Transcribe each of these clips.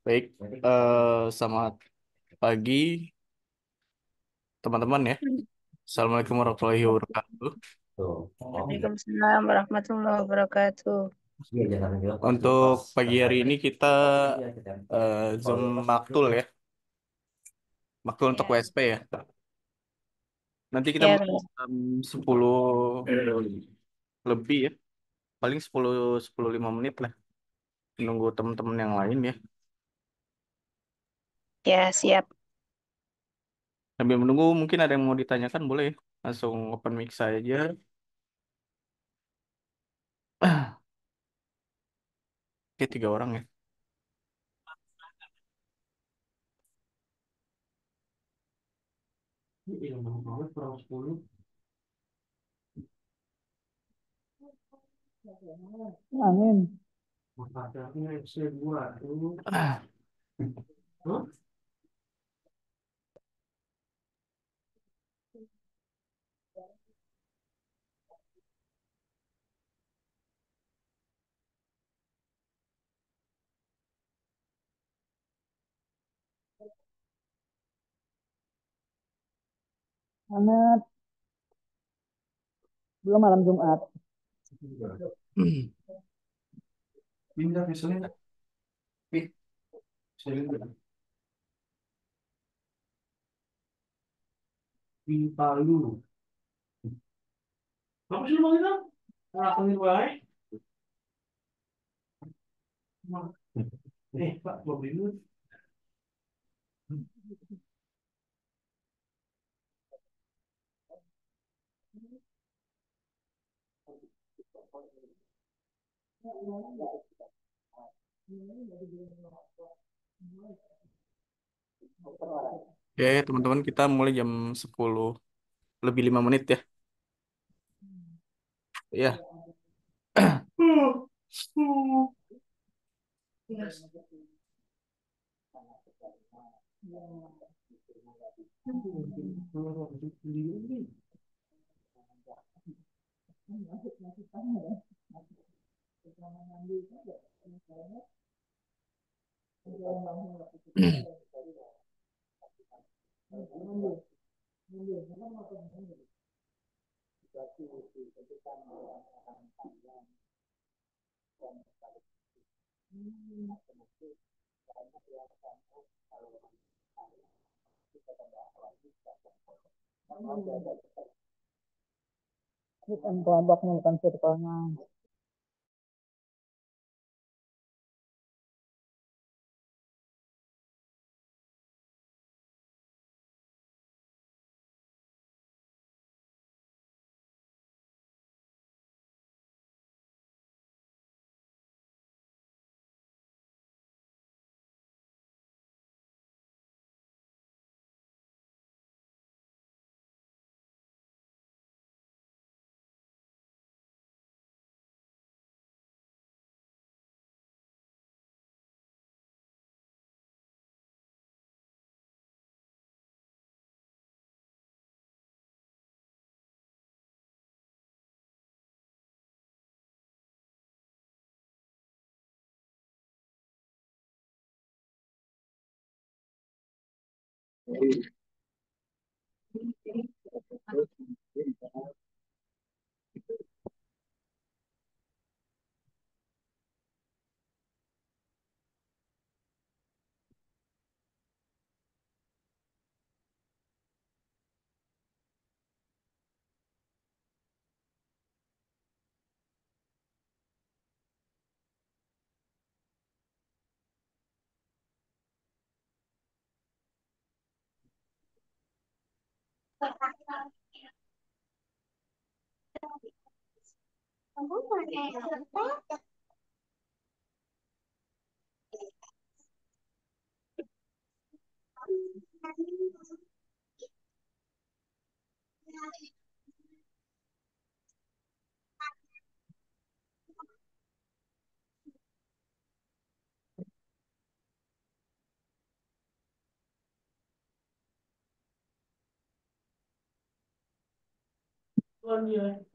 Baik, selamat pagi teman-teman ya. Assalamualaikum warahmatullahi wabarakatuh. Waalaikumsalam warahmatullahi wabarakatuh. Untuk pagi hari ini kita Zoom Maktul ya, Maktul untuk Ya, WSP ya. Nanti kita ya, mulai jam 10 lebih ya, paling 10-15 menit lah. Nunggu teman-teman yang lain ya. ya siap. Sambil menunggu mungkin ada yang mau ditanyakan boleh ya. Langsung open mic saya aja. Oke, 3 orang ya. Amin. Ah, Hangat. Belum malam Jumat. Pindah misalnya nggak? Ih, saya lihat. Di Palu. Apa sih mau itu? Aku ini baik. Pak, mau beli dulu. Ya, ya, teman-teman, kita mulai jam 10 lebih 5 menit ya. Ya. Bukan kelompoknya, bukan circle-nya.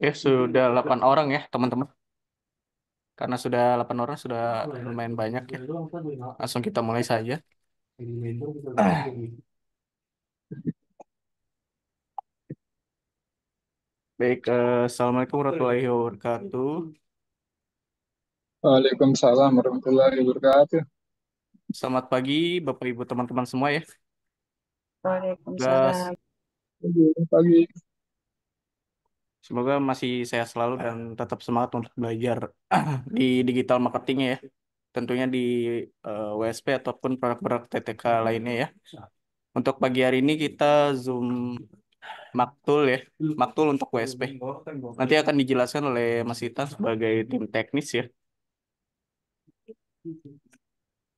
Ya, sudah 8 orang ya, teman-teman. Karena sudah 8 orang, sudah lumayan banyak ya. Langsung kita mulai saja. Baik, Assalamualaikum warahmatullahi wabarakatuh. Waalaikumsalam warahmatullahi wabarakatuh. Selamat pagi, Bapak Ibu teman-teman semua ya. Semoga, Waalaikumsalam. Pagi. semoga masih sehat selalu dan tetap semangat untuk belajar di digital marketing ya. Tentunya di WSP ataupun produk-produk TTK lainnya ya. Untuk pagi hari ini kita Zoom Maktul ya. Maktul untuk WSP. Nanti akan dijelaskan oleh Mas Ita sebagai tim teknis ya.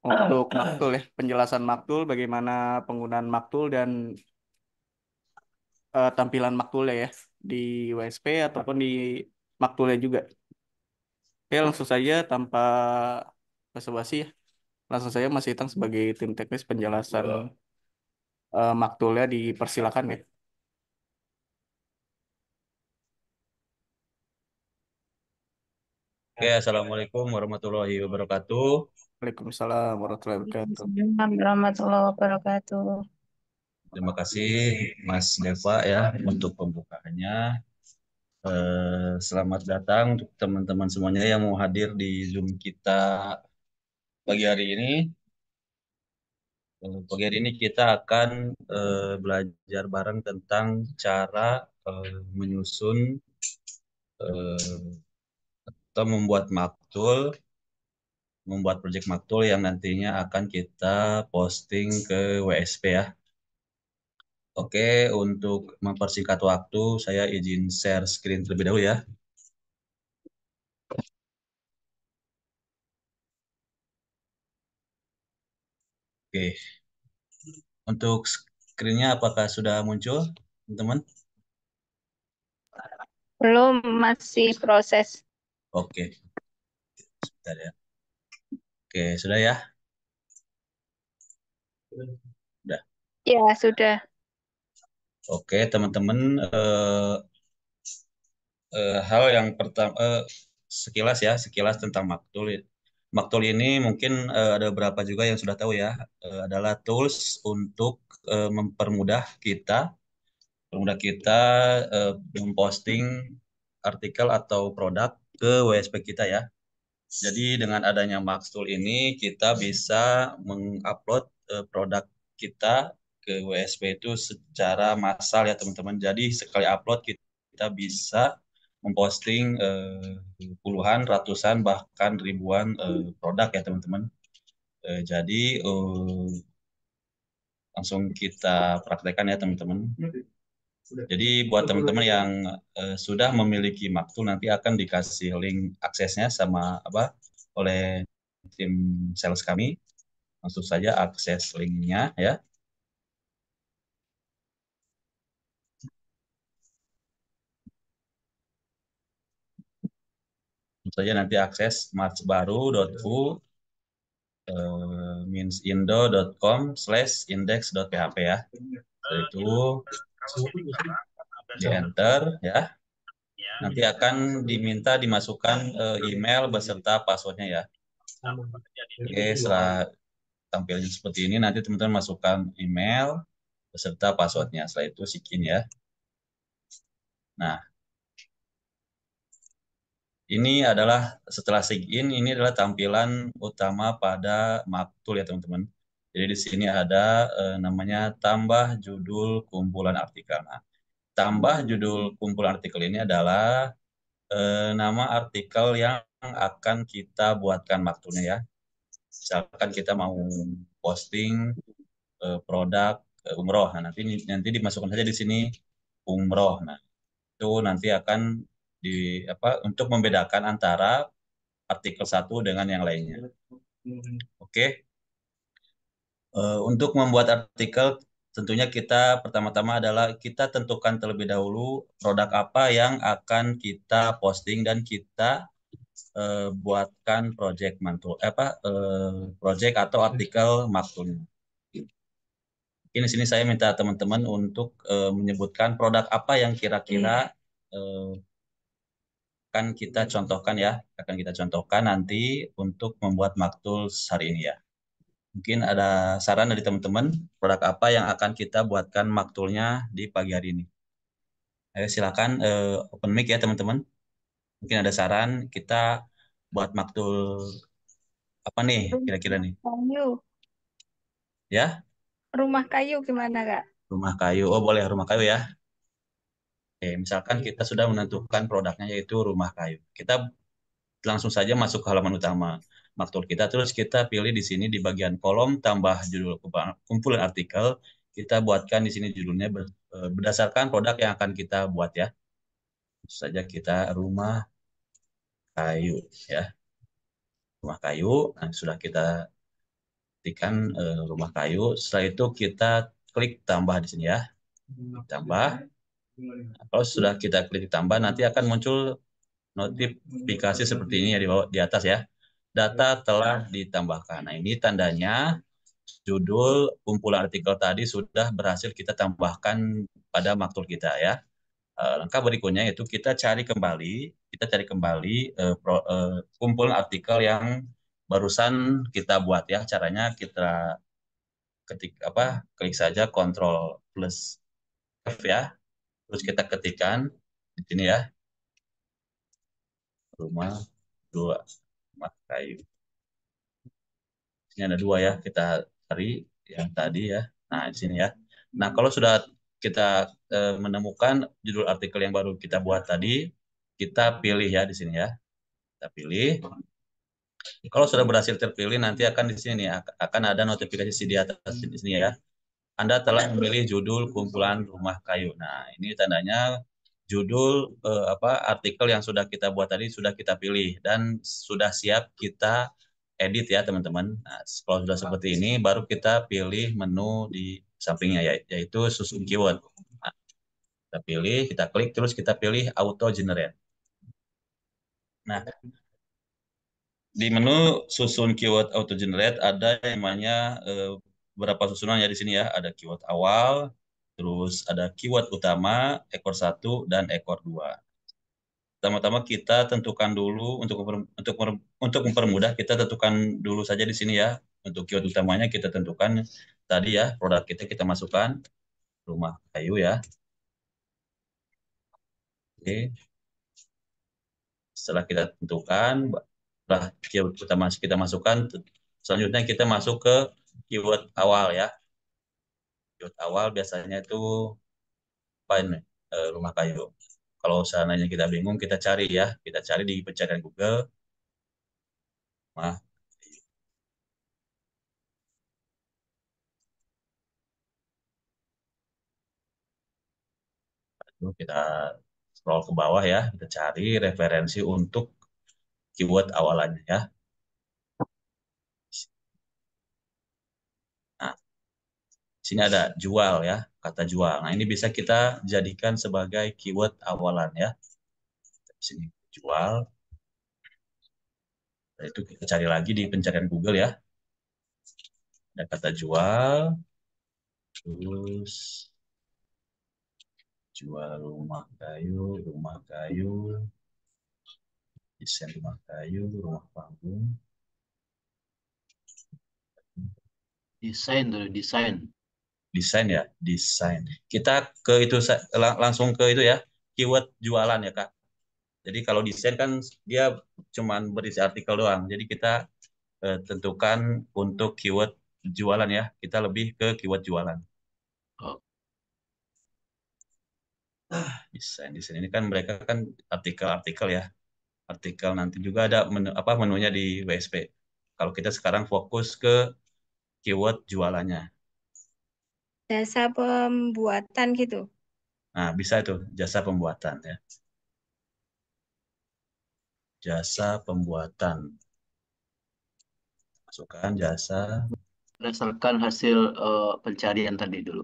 Untuk Maktul ya, penjelasan Maktul, bagaimana penggunaan Maktul dan tampilan Maktulnya ya di WSP ataupun di Maktulnya juga. Oke, langsung saja tanpa basa-basi ya. Langsung saja Mas Itang sebagai tim teknis penjelasan Maktulnya dipersilakan ya. Oke, Assalamualaikum warahmatullahi wabarakatuh. Waalaikumsalam warahmatullahi wabarakatuh. Waalaikumsalam warahmatullahi wabarakatuh. Terima kasih Mas Deva ya untuk pembukaannya. Selamat datang untuk teman-teman semuanya yang mau hadir di Zoom kita pagi hari ini. Pagi hari ini kita akan belajar bareng tentang cara menyusun eh, atau membuat proyek maktul yang nantinya akan kita posting ke WSP ya. Oke, untuk mempersingkat waktu, saya izin share screen terlebih dahulu ya. Oke, untuk screen-nya apakah sudah muncul, teman-teman? Belum, masih proses. Oke, sebentar ya. Oke, sudah ya? Sudah. Ya, sudah. Oke, teman-teman, hal yang pertama, sekilas tentang Maktul. Maktul ini mungkin ada beberapa juga yang sudah tahu ya, adalah tools untuk mempermudah kita memposting artikel atau produk ke WSP kita ya. Jadi dengan adanya Maxtool ini kita bisa mengupload produk kita ke WSP itu secara massal ya teman-teman. Jadi sekali upload kita bisa memposting puluhan, ratusan, bahkan ribuan produk ya teman-teman. Jadi langsung kita praktekkan ya teman-teman. Jadi buat teman-teman yang sudah memiliki Maktul nanti akan dikasih link aksesnya sama oleh tim sales kami. Langsung saja akses linknya ya. Langsung saja nanti akses marchbaru.u insindo.com/index.php ya. Setelah itu di enter ya. Nanti akan diminta dimasukkan email beserta passwordnya ya. Oke, setelah tampilnya seperti ini, nanti teman-teman masukkan email beserta passwordnya. Setelah itu sign ya. Nah, ini adalah setelah sign, ini adalah tampilan utama pada Maktul ya teman-teman. Jadi di sini ada namanya tambah judul kumpulan artikel. Nah, tambah judul kumpulan artikel ini adalah nama artikel yang akan kita buatkan Maktulnya ya. Misalkan kita mau posting produk umroh. Nah, nanti dimasukkan saja di sini umroh. Nah, itu nanti akan untuk membedakan antara artikel satu dengan yang lainnya. Oke. Untuk membuat artikel tentunya kita pertama-tama adalah kita tentukan terlebih dahulu produk apa yang akan kita posting dan kita buatkan project atau artikel maktulnya. Ini sini saya minta teman-teman untuk menyebutkan produk apa yang kira-kira akan kita contohkan nanti untuk membuat maktul hari ini ya. Mungkin ada saran dari teman-teman produk apa yang akan kita buatkan maktulnya di pagi hari ini. Ayo silakan open mic ya teman-teman. Mungkin ada saran kita buat maktul apa nih kira-kira nih? Kayu. Ya, Rumah kayu gimana, Kak? rumah kayu. Oh, boleh rumah kayu ya. Oke, misalkan kita sudah menentukan produknya yaitu rumah kayu. Kita langsung saja masuk ke halaman utama maktul kita. Terus kita pilih di sini di bagian kolom tambah judul kumpulan artikel. Kita buatkan di sini judulnya berdasarkan produk yang akan kita buat ya. Tentu saja kita rumah kayu ya. Rumah kayu. Nah, sudah kita ketikkan rumah kayu. Setelah itu kita klik tambah di sini ya. Tambah. Kalau sudah kita klik tambah, nanti akan muncul notifikasi seperti ini ya di bawah di atas ya. Data telah ditambahkan. Nah, ini tandanya judul kumpulan artikel tadi sudah berhasil kita tambahkan pada maktul kita ya. Langkah berikutnya yaitu kita cari kembali kumpulan artikel yang barusan kita buat ya. Caranya kita klik saja Ctrl plus F ya. Terus kita ketikkan di sini ya, rumah 2, rumah kayu. Ini ada 2 ya, kita cari yang tadi ya. Nah, di sini ya. Nah, kalau sudah kita menemukan judul artikel yang baru kita buat tadi, kita pilih ya di sini ya. Kita pilih. Kalau sudah berhasil terpilih, nanti akan di sini akan ada notifikasi di atas di sini ya. Anda telah memilih judul kumpulan rumah kayu. Nah, ini tandanya judul artikel yang sudah kita buat tadi sudah kita pilih dan sudah siap kita edit ya, teman-teman. Nah, kalau sudah seperti ini, baru kita pilih menu di sampingnya yaitu susun keyword. Nah, kita pilih, kita klik, terus kita pilih auto generate. Nah, di menu susun keyword auto generate ada yang namanya beberapa susunan ya di sini ya. Ada keyword awal, terus ada keyword utama, ekor 1 dan ekor 2. Pertama-tama kita tentukan dulu untuk mempermudah, kita tentukan dulu saja di sini ya. Untuk keyword utamanya kita tentukan tadi ya, produk kita masukkan rumah kayu ya. Oke. Setelah kita tentukan, setelah keyword utama kita masukkan, selanjutnya kita masuk ke keyword awal ya. Keyword awal biasanya itu apa ini? Rumah kayu. Kalau seandainya kita bingung, kita cari ya. Kita cari di pencarian Google. Nah, lalu kita scroll ke bawah ya. Kita cari referensi untuk keyword awalannya ya. Nah, sini ada jual ya, kata jual. Nah, ini bisa kita jadikan sebagai keyword awalan ya. Di sini jual. Nah, itu kita cari lagi di pencarian Google ya. Ada kata jual, terus jual rumah kayu, desain rumah kayu, rumah panggung. Desain tuh, desain. Desain ya, desain. Kita ke itu langsung ke itu ya, keyword jualan ya Kak. Jadi kalau desain kan dia cuman berisi artikel doang. Jadi kita tentukan untuk keyword jualan ya. Kita lebih ke keyword jualan. Oh. Desain di sini ini kan mereka kan artikel-artikel ya. Artikel nanti juga ada menunya di WSP. Kalau kita sekarang fokus ke keyword jualannya. Jasa pembuatan gitu. Nah, bisa itu jasa pembuatan ya. Jasa pembuatan. Masukkan jasa. Berdasarkan hasil pencarian tadi dulu.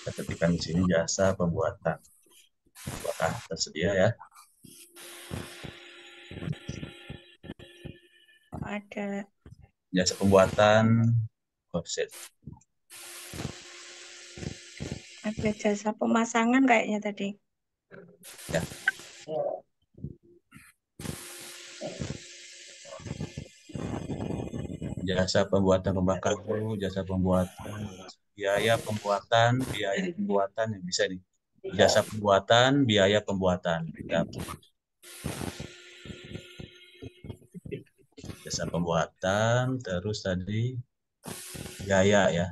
Kita ketikkan di sini jasa pembuatan. Apakah tersedia ya? Ada Jasa pembuatan website. ada jasa pemasangan kayaknya tadi. Ya. Jasa pembuatan pembakar bulu, jasa pembuatan, biaya pembuatan yang bisa nih. Jasa pembuatan, biaya pembuatan. Ya. Jasa pembuatan, terus tadi biaya ya.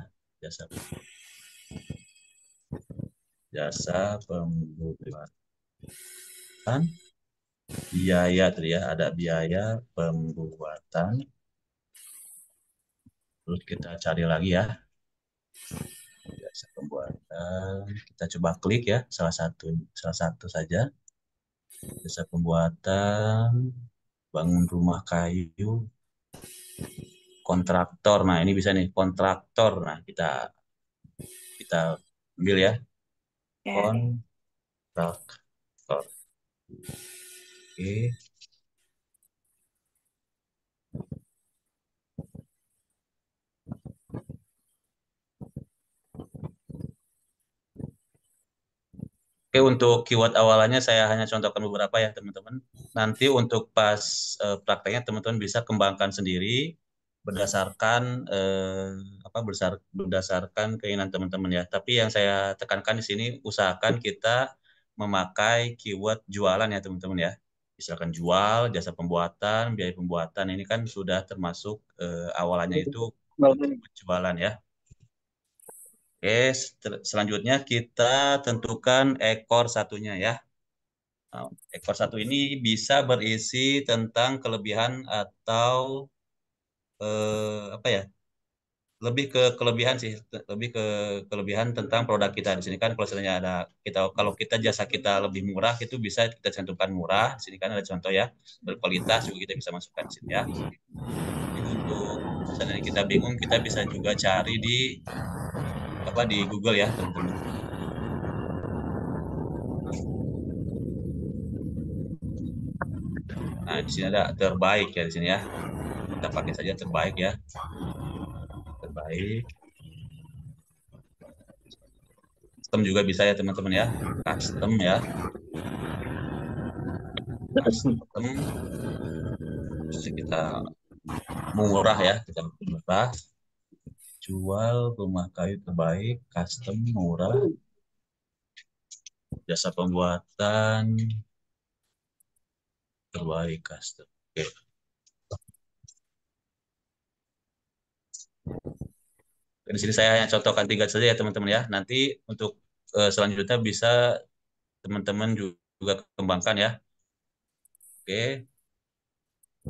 Jasa pembuatan, biaya tadi ya, ada biaya pembuatan. Terus kita cari lagi ya. Jasa pembuatan, kita coba klik ya, salah satu saja. Jasa pembuatan, bangun rumah kayu, kontraktor. Nah, ini bisa nih, kontraktor. Nah, kita ambil ya. Ya. Kontraktor. Oke. Oke, untuk keyword awalannya saya hanya contohkan beberapa ya, teman-teman. Nanti untuk pas prakteknya teman-teman bisa kembangkan sendiri, berdasarkan berdasarkan keinginan teman-teman ya. Tapi yang saya tekankan di sini usahakan kita memakai keyword jualan ya teman-teman ya. Misalkan jual, jasa pembuatan, biaya pembuatan ini kan sudah termasuk awalannya itu untuk jualan ya. Oke, selanjutnya kita tentukan ekor satunya ya. Nah, ekor satu ini bisa berisi tentang kelebihan atau apa ya? Lebih ke kelebihan sih, lebih ke kelebihan tentang produk kita. Di sini kan kalau misalnya ada kalau kita jasa kita lebih murah itu bisa kita cantumkan murah. Di sini kan ada contoh ya, berkualitas juga kita bisa masukkan di sini ya. Jadi untuk misalnya kita bingung kita bisa juga cari di Google ya teman-teman. Nah, di sini ada terbaik ya di sini ya. Kita pakai saja terbaik ya. Terbaik. Custom juga bisa ya teman-teman ya. Custom ya. Custom. Terus kita murah ya. Kita murah. Jual rumah kayu terbaik. Custom murah. Jasa pembuatan terbaik custom. Oke. Di sini saya hanya contohkan 3 saja ya teman-teman ya. Nanti untuk selanjutnya bisa teman-teman juga kembangkan ya. Oke.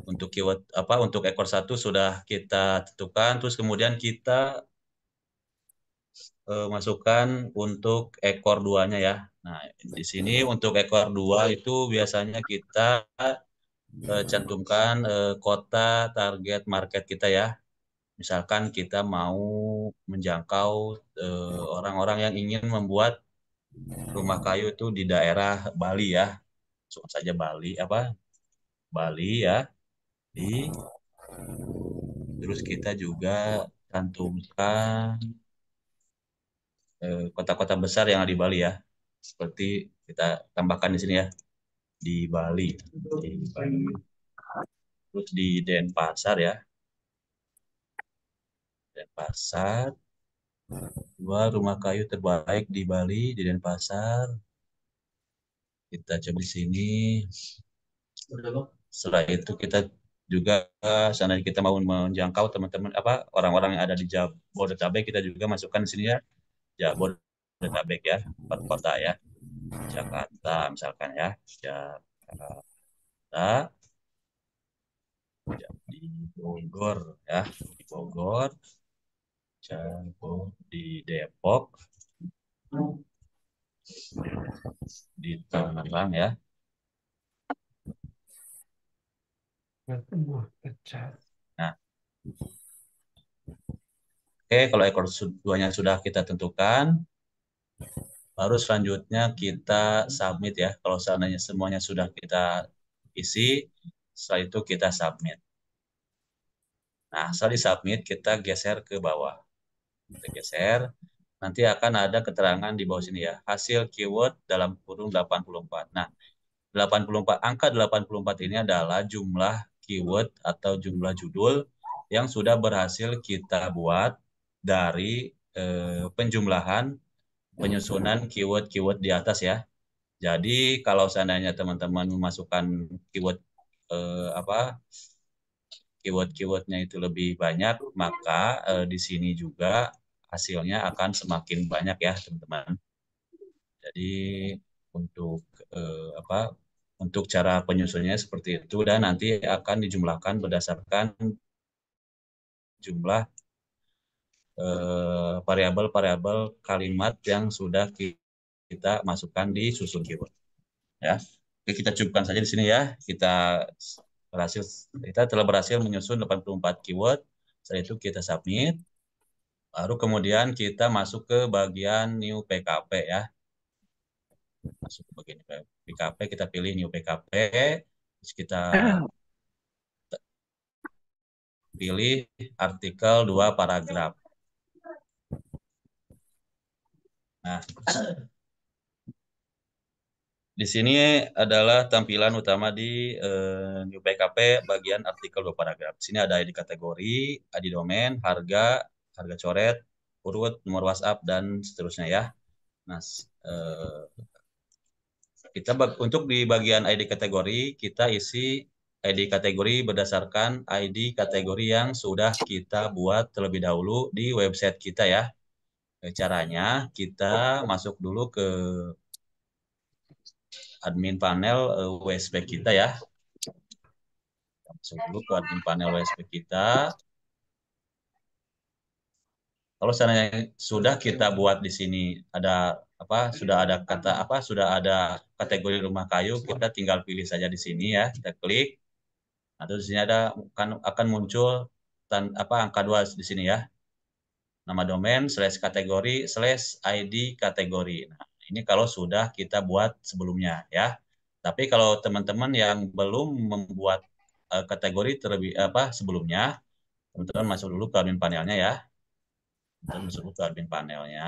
Untuk keyword untuk ekor satu sudah kita tentukan, terus kemudian kita masukkan untuk ekor duanya ya. Nah, di sini untuk ekor dua itu biasanya kita cantumkan kota target market kita ya. Misalkan kita mau menjangkau orang-orang yang ingin membuat rumah kayu itu di daerah Bali ya. Langsung saja Bali Bali ya. Terus kita juga cantumkan kota-kota besar yang ada di Bali ya. Seperti kita tambahkan di sini ya. Di Bali. Terus di Denpasar ya. Denpasar. Dua rumah kayu terbaik di Bali, di Denpasar. Kita coba di sini. Setelah itu kita juga seandainya kita mau menjangkau teman-teman orang-orang yang ada di Jabodetabek, kita juga masukkan di sini ya. Jabodetabek ya, 4 kota ya. Jakarta misalkan ya. Jakarta. Di Bogor ya. Di Bogor. Di Depok. Di Tangerang ya. Nah, oke, kalau ekor duanya sudah kita tentukan, baru selanjutnya kita submit ya. Kalau seandainya semuanya sudah kita isi, setelah itu kita submit. Nah, setelah disubmit, kita geser ke bawah. Kita geser, nanti akan ada keterangan di bawah sini ya. Hasil keyword dalam kurung 84. Nah, 84, angka 84 ini adalah jumlah keyword atau jumlah judul yang sudah berhasil kita buat dari penjumlahan penyusunan keyword-keyword di atas ya. Jadi kalau seandainya teman-teman memasukkan keyword keyword-keywordnya itu lebih banyak, maka di sini juga hasilnya akan semakin banyak ya teman-teman. Jadi untuk untuk cara penyusunnya seperti itu dan nanti akan dijumlahkan berdasarkan jumlah variabel-variabel kalimat yang sudah kita masukkan di susun keyword. Ya, oke, kita cukupkan saja di sini ya. Kita telah berhasil menyusun 84 keyword. Setelah itu kita submit. Baru kemudian kita masuk ke bagian new PKP ya. Masuk ke bagian PKP, kita pilih new PKP. Terus kita pilih artikel 2 paragraf. Nah, Di sini adalah tampilan utama di New PKP bagian artikel 2 paragraf. Di sini ada ID kategori, ID domain, harga coret, urut, nomor WhatsApp, dan seterusnya ya. Nah, untuk di bagian ID kategori, kita isi ID kategori berdasarkan ID kategori yang sudah kita buat terlebih dahulu di website kita ya. Caranya kita masuk dulu ke admin panel WSP kita ya. Masuk dulu ke admin panel WSP kita. Kalau seandainya sudah kita buat di sini ada sudah ada sudah ada kategori rumah kayu, kita tinggal pilih saja di sini ya, kita klik. Nah, terus di sini akan muncul angka 2 di sini ya. Nama domain /kategori /ID kategori. Nah, ini kalau sudah kita buat sebelumnya ya. Tapi kalau teman-teman yang belum membuat kategori sebelumnya, teman-teman masuk dulu ke admin panelnya ya. Teman-teman masuk dulu ke admin panelnya.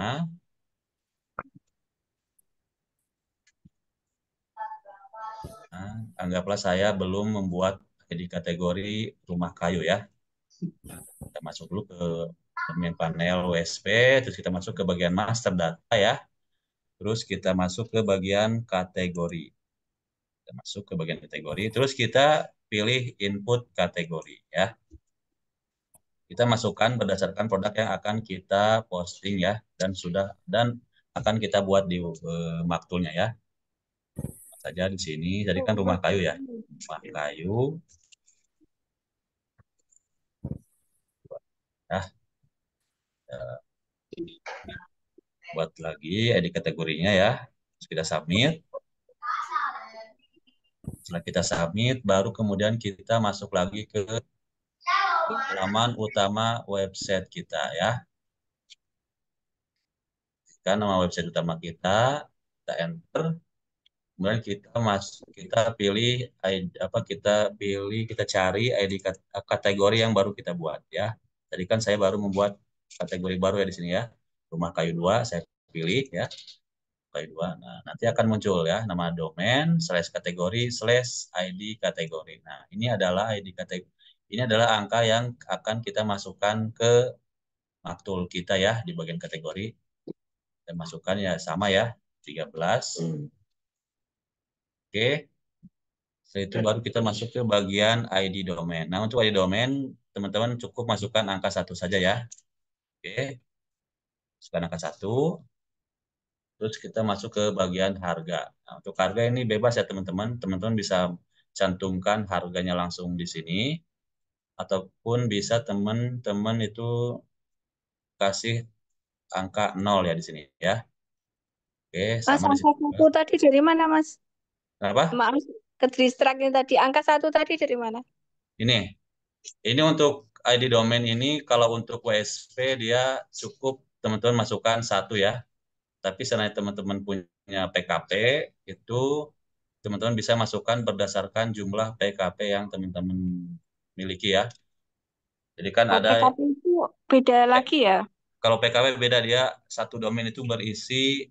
Nah, anggaplah saya belum membuat ID kategori rumah kayu ya. Kita masuk dulu ke admin panel WSP, terus kita masuk ke bagian master data ya. Terus kita masuk ke bagian kategori. Kita masuk ke bagian kategori, terus kita pilih input kategori ya. Kita masukkan berdasarkan produk yang akan kita posting ya, dan akan kita buat di maktulnya ya. Saja di sini, jadi kan rumah kayu ya, rumah kayu. Nah, buat lagi ID kategorinya ya. Terus kita submit. Setelah kita submit, baru kemudian kita masuk lagi ke halaman utama website kita ya. Kan nama website utama kita enter. Kemudian kita cari ID kategori yang baru kita buat ya. Tadi kan saya baru membuat kategori baru ya di sini ya. Rumah kayu 2 saya pilih ya. Kayu 2. Nah, nanti akan muncul ya nama domain /kategori /ID kategori. Nah, ini adalah ID kategori. Ini adalah angka yang akan kita masukkan ke maktul kita ya di bagian kategori. Kita masukkan ya sama ya 13. Oke. Setelah itu baru kita masuk ke bagian ID domain. Nah, untuk ID domain, teman-teman cukup masukkan angka 1 saja ya. Oke. Masukkan angka 1. Terus kita masuk ke bagian harga. Nah, untuk harga ini bebas ya teman-teman. Teman-teman bisa cantumkan harganya langsung di sini. Ataupun bisa teman-teman itu kasih angka 0 ya di sini ya. Oke, Mas, sama di angka sini. 1 tadi dari mana, Mas? Kenapa? Maaf, ke distract tadi. Angka 1 tadi dari mana? Ini untuk ID domain ini, kalau untuk WSP dia cukup teman-teman masukkan 1 ya. Tapi seandainya teman-teman punya PKP, itu teman-teman bisa masukkan berdasarkan jumlah PKP yang teman-teman miliki ya. Jadi kan ada, PKP itu beda lagi ya? kalau PKP beda, dia satu domain itu berisi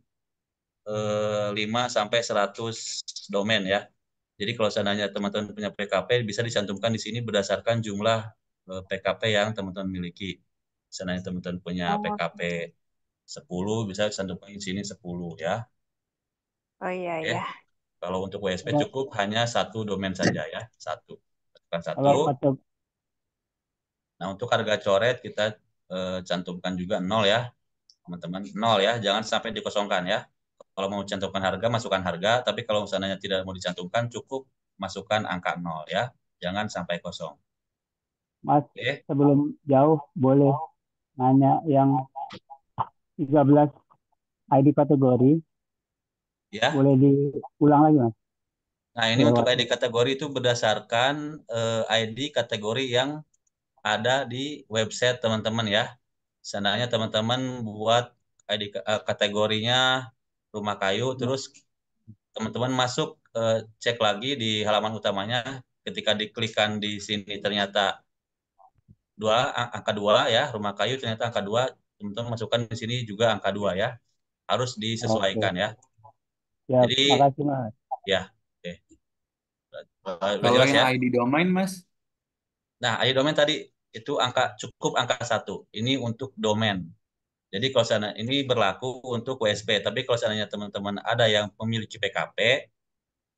5-100 domain ya. Jadi kalau seandainya teman-teman punya PKP, bisa dicantumkan di sini berdasarkan jumlah PKP yang teman-teman miliki. Seandainya teman-teman punya PKP 10, bisa dicantumkan di sini 10 ya. Oh iya, Oke. ya. Kalau untuk WSP cukup hanya 1 domain saja ya, 1. Tekan 1. Nah, untuk harga coret kita cantumkan juga 0 ya, teman-teman. 0 ya, jangan sampai dikosongkan ya. Kalau mau cantumkan harga, masukkan harga. Tapi kalau misalnya tidak mau dicantumkan, cukup masukkan angka 0 ya. Jangan sampai kosong. Mas, sebelum jauh boleh nanya yang 13 ID kategori? Ya. Boleh diulang lagi, Mas? Nah, ini untuk ID kategori itu berdasarkan ID kategori yang ada di website teman-teman ya. Seandainya teman-teman buat ID kategorinya rumah kayu, terus teman-teman masuk cek lagi di halaman utamanya, ketika diklikkan di sini ternyata angka 2 ya, rumah kayu ternyata angka 2, teman-teman masukkan di sini juga angka 2 ya. Harus disesuaikan ya. Ya, Jadi makasih, Mas. Ya, oke. Udah Kalau jelas yang ya. ID domain, Mas? Nah, ID domain tadi itu cukup angka 1. Ini untuk domain. Jadi kalau sana ini berlaku untuk WSP, tapi kalau seandainya teman-teman ada yang memiliki PKP,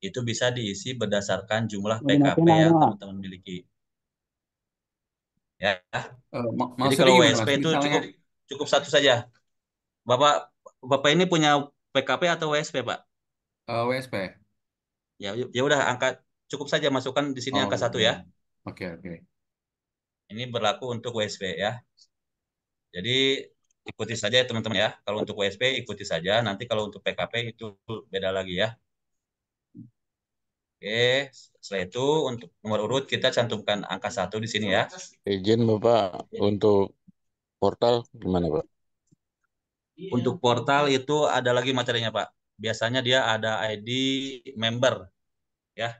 itu bisa diisi berdasarkan jumlah Mau PKP dimatiin lah yang dong, Mas. teman-teman miliki. Ya. Jadi Maksudnya kalau gimana, WSP Mas? itu Misalnya cukup cukup satu saja. Bapak Bapak ini punya PKP atau WSP, Pak? WSP. Ya, ya udah cukup saja masukkan di sini Oh, angka 1 gitu. ya. Oke, oke. Ini berlaku untuk WSP ya. Jadi ikuti saja ya teman-teman ya. Kalau untuk WSP ikuti saja. Nanti kalau untuk PKP itu beda lagi ya. Oke, setelah itu untuk nomor urut kita cantumkan angka 1 di sini ya. Izin Bapak, untuk portal gimana Pak? Untuk portal itu ada lagi materinya Pak. Biasanya dia ada ID member ya.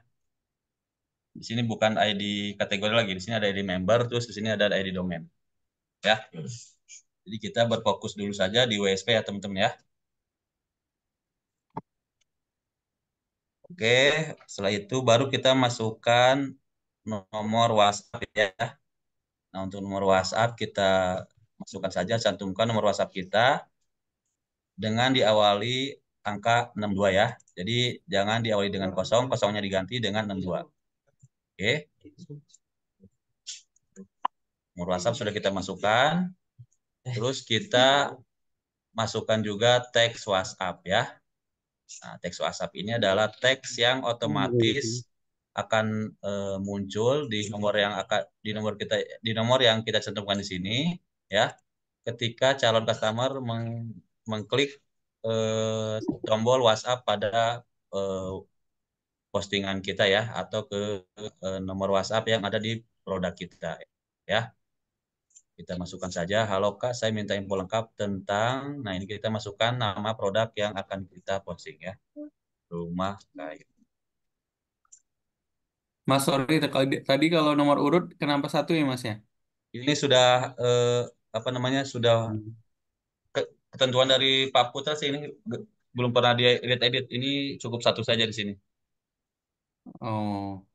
Di sini bukan ID kategori lagi. Di sini ada ID member, terus di sini ada ID domain. Ya. Jadi kita berfokus dulu saja di WSP ya teman-teman ya. Oke, setelah itu baru kita masukkan nomor WhatsApp ya. Nah, untuk nomor WhatsApp kita masukkan saja, cantumkan nomor WhatsApp kita dengan diawali angka 62 ya. Jadi jangan diawali dengan kosong, kosongnya diganti dengan 62. Oke. Nomor WhatsApp sudah kita masukkan. Terus kita masukkan juga teks WhatsApp ya. Nah, teks WhatsApp ini adalah teks yang otomatis akan muncul di nomor yang yang kita cantumkan di sini ya. Ketika calon customer mengklik tombol WhatsApp pada eh, postingan kita ya atau ke nomor WhatsApp yang ada di produk kita ya. Kita masukkan saja, halo Kak, saya minta info lengkap tentang, nah ini kita masukkan nama produk yang akan kita posting ya, rumah kayu. Mas, sorry, tadi kalau nomor urut kenapa 1 ya, Mas ya? Ini sudah apa namanya sudah ketentuan dari Pak Putra sih ini belum pernah dia edit-edit, ini cukup 1 saja di sini. Oh,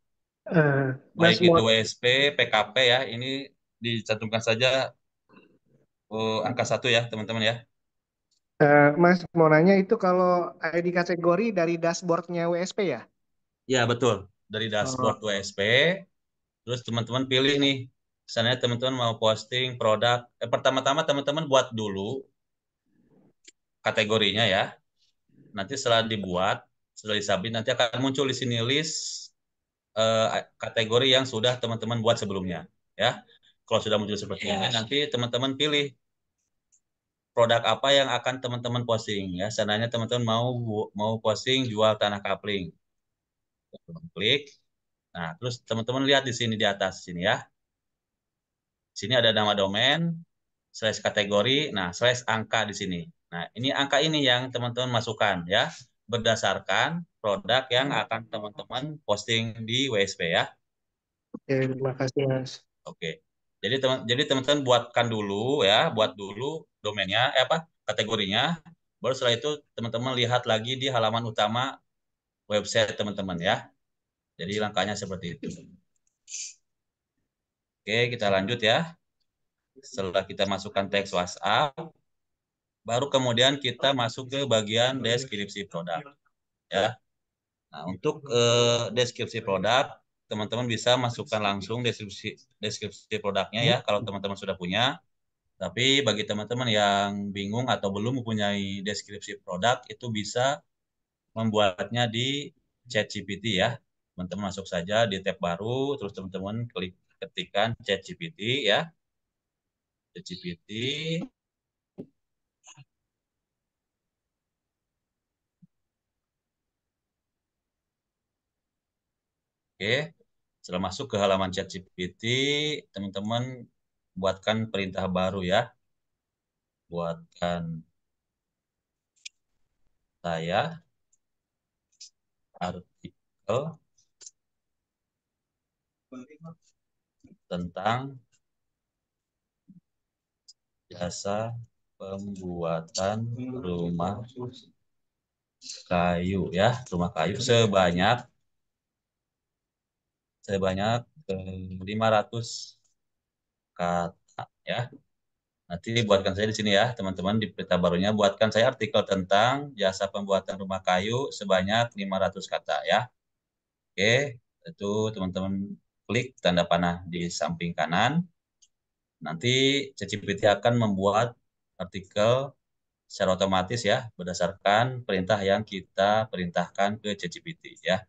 Baik Mas itu mau WSP, PKP ya, ini dicantumkan saja angka 1 ya teman-teman ya. Mas mau nanya itu kalau ID kategori dari dashboardnya WSP ya? Ya betul, dari Oh, dashboard WSP. Terus teman-teman pilih nih, misalnya teman-teman mau posting produk, pertama-tama teman-teman buat dulu kategorinya ya. Nanti setelah dibuat, setelah disubmit, nanti akan muncul di sini list kategori yang sudah teman-teman buat sebelumnya. Ya, kalau sudah muncul seperti ini, nanti teman-teman pilih produk apa yang akan teman-teman posting ya. Seandainya teman-teman mau posting jual tanah kapling, klik. Nah, terus teman-teman lihat di sini di atas sini ya. Sini ada nama domain, slash kategori, nah slash angka di sini. Nah, ini angka ini yang teman-teman masukkan ya, berdasarkan produk yang akan teman-teman posting di WSP ya. oke, terima kasih Mas. Oke. Jadi teman-teman buatkan dulu ya, buat dulu domainnya, kategorinya. Baru setelah itu teman-teman lihat lagi di halaman utama website teman-teman ya. Jadi langkahnya seperti itu. Oke, kita lanjut ya. Setelah kita masukkan teks WhatsApp, baru kemudian kita masuk ke bagian deskripsi produk ya. Nah, untuk deskripsi produk teman-teman bisa masukkan langsung deskripsi produknya ya kalau teman-teman sudah punya. Tapi bagi teman-teman yang bingung atau belum mempunyai deskripsi produk itu bisa membuatnya di ChatGPT ya. Teman-teman masuk saja di tab baru terus teman-teman ketikkan ChatGPT ya. ChatGPT. Oke, setelah masuk ke halaman ChatGPT, teman-teman buatkan perintah baru ya. Buatkan saya artikel tentang jasa pembuatan rumah kayu ya, rumah kayu sebanyak 500 kata ya. Nanti buatkan saya di sini ya, teman-teman, di peta barunya buatkan saya artikel tentang jasa pembuatan rumah kayu sebanyak 500 kata ya. Oke, itu teman-teman klik tanda panah di samping kanan. Nanti ChatGPT akan membuat artikel secara otomatis ya, berdasarkan perintah yang kita perintahkan ke ChatGPT ya.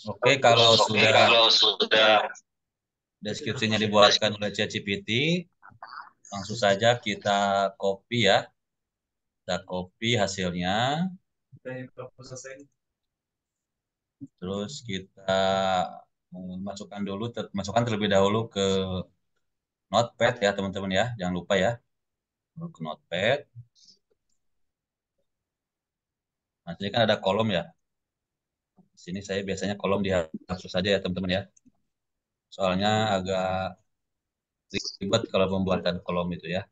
Oke, kalau sudah deskripsinya dibuatkan oleh ChatGPT, langsung saja kita copy ya. Kita copy hasilnya. Terus kita masukkan terlebih dahulu ke Notepad ya, teman-teman ya. Jangan lupa ya. Ke Notepad. Nah, sini kan ada kolom ya. Di sini saya biasanya kolom dihapus saja ya, teman-teman ya. Soalnya agak ribet kalau pembuatan kolom itu ya.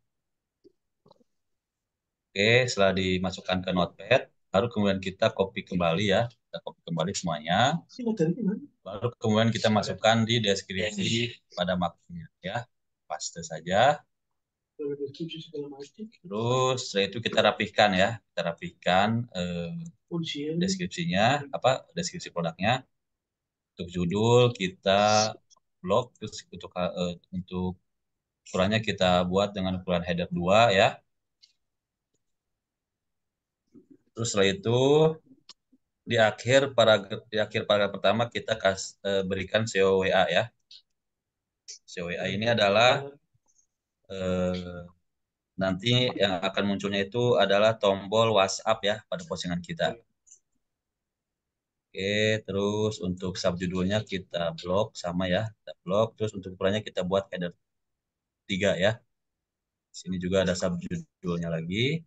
Oke, setelah dimasukkan ke Notepad, baru kemudian kita copy kembali ya. Kita copy kembali semuanya. Baru kemudian kita masukkan di deskripsi pada maksudnya ya. Paste saja. Terus setelah itu kita rapihkan ya. Kita rapihkan deskripsinya, deskripsi produknya. Untuk judul kita blog, terus untuk ukurannya kita buat dengan ukuran header 2 ya. Terus setelah itu di akhir paragraf pertama kita berikan COWA ya. COWA ini adalah nanti yang akan munculnya itu adalah tombol WhatsApp ya pada postingan kita. Oke, terus untuk subjudulnya kita blok sama ya, kita blok. Terus untuk ukurannya kita buat header 3 ya. Sini juga ada subjudulnya lagi.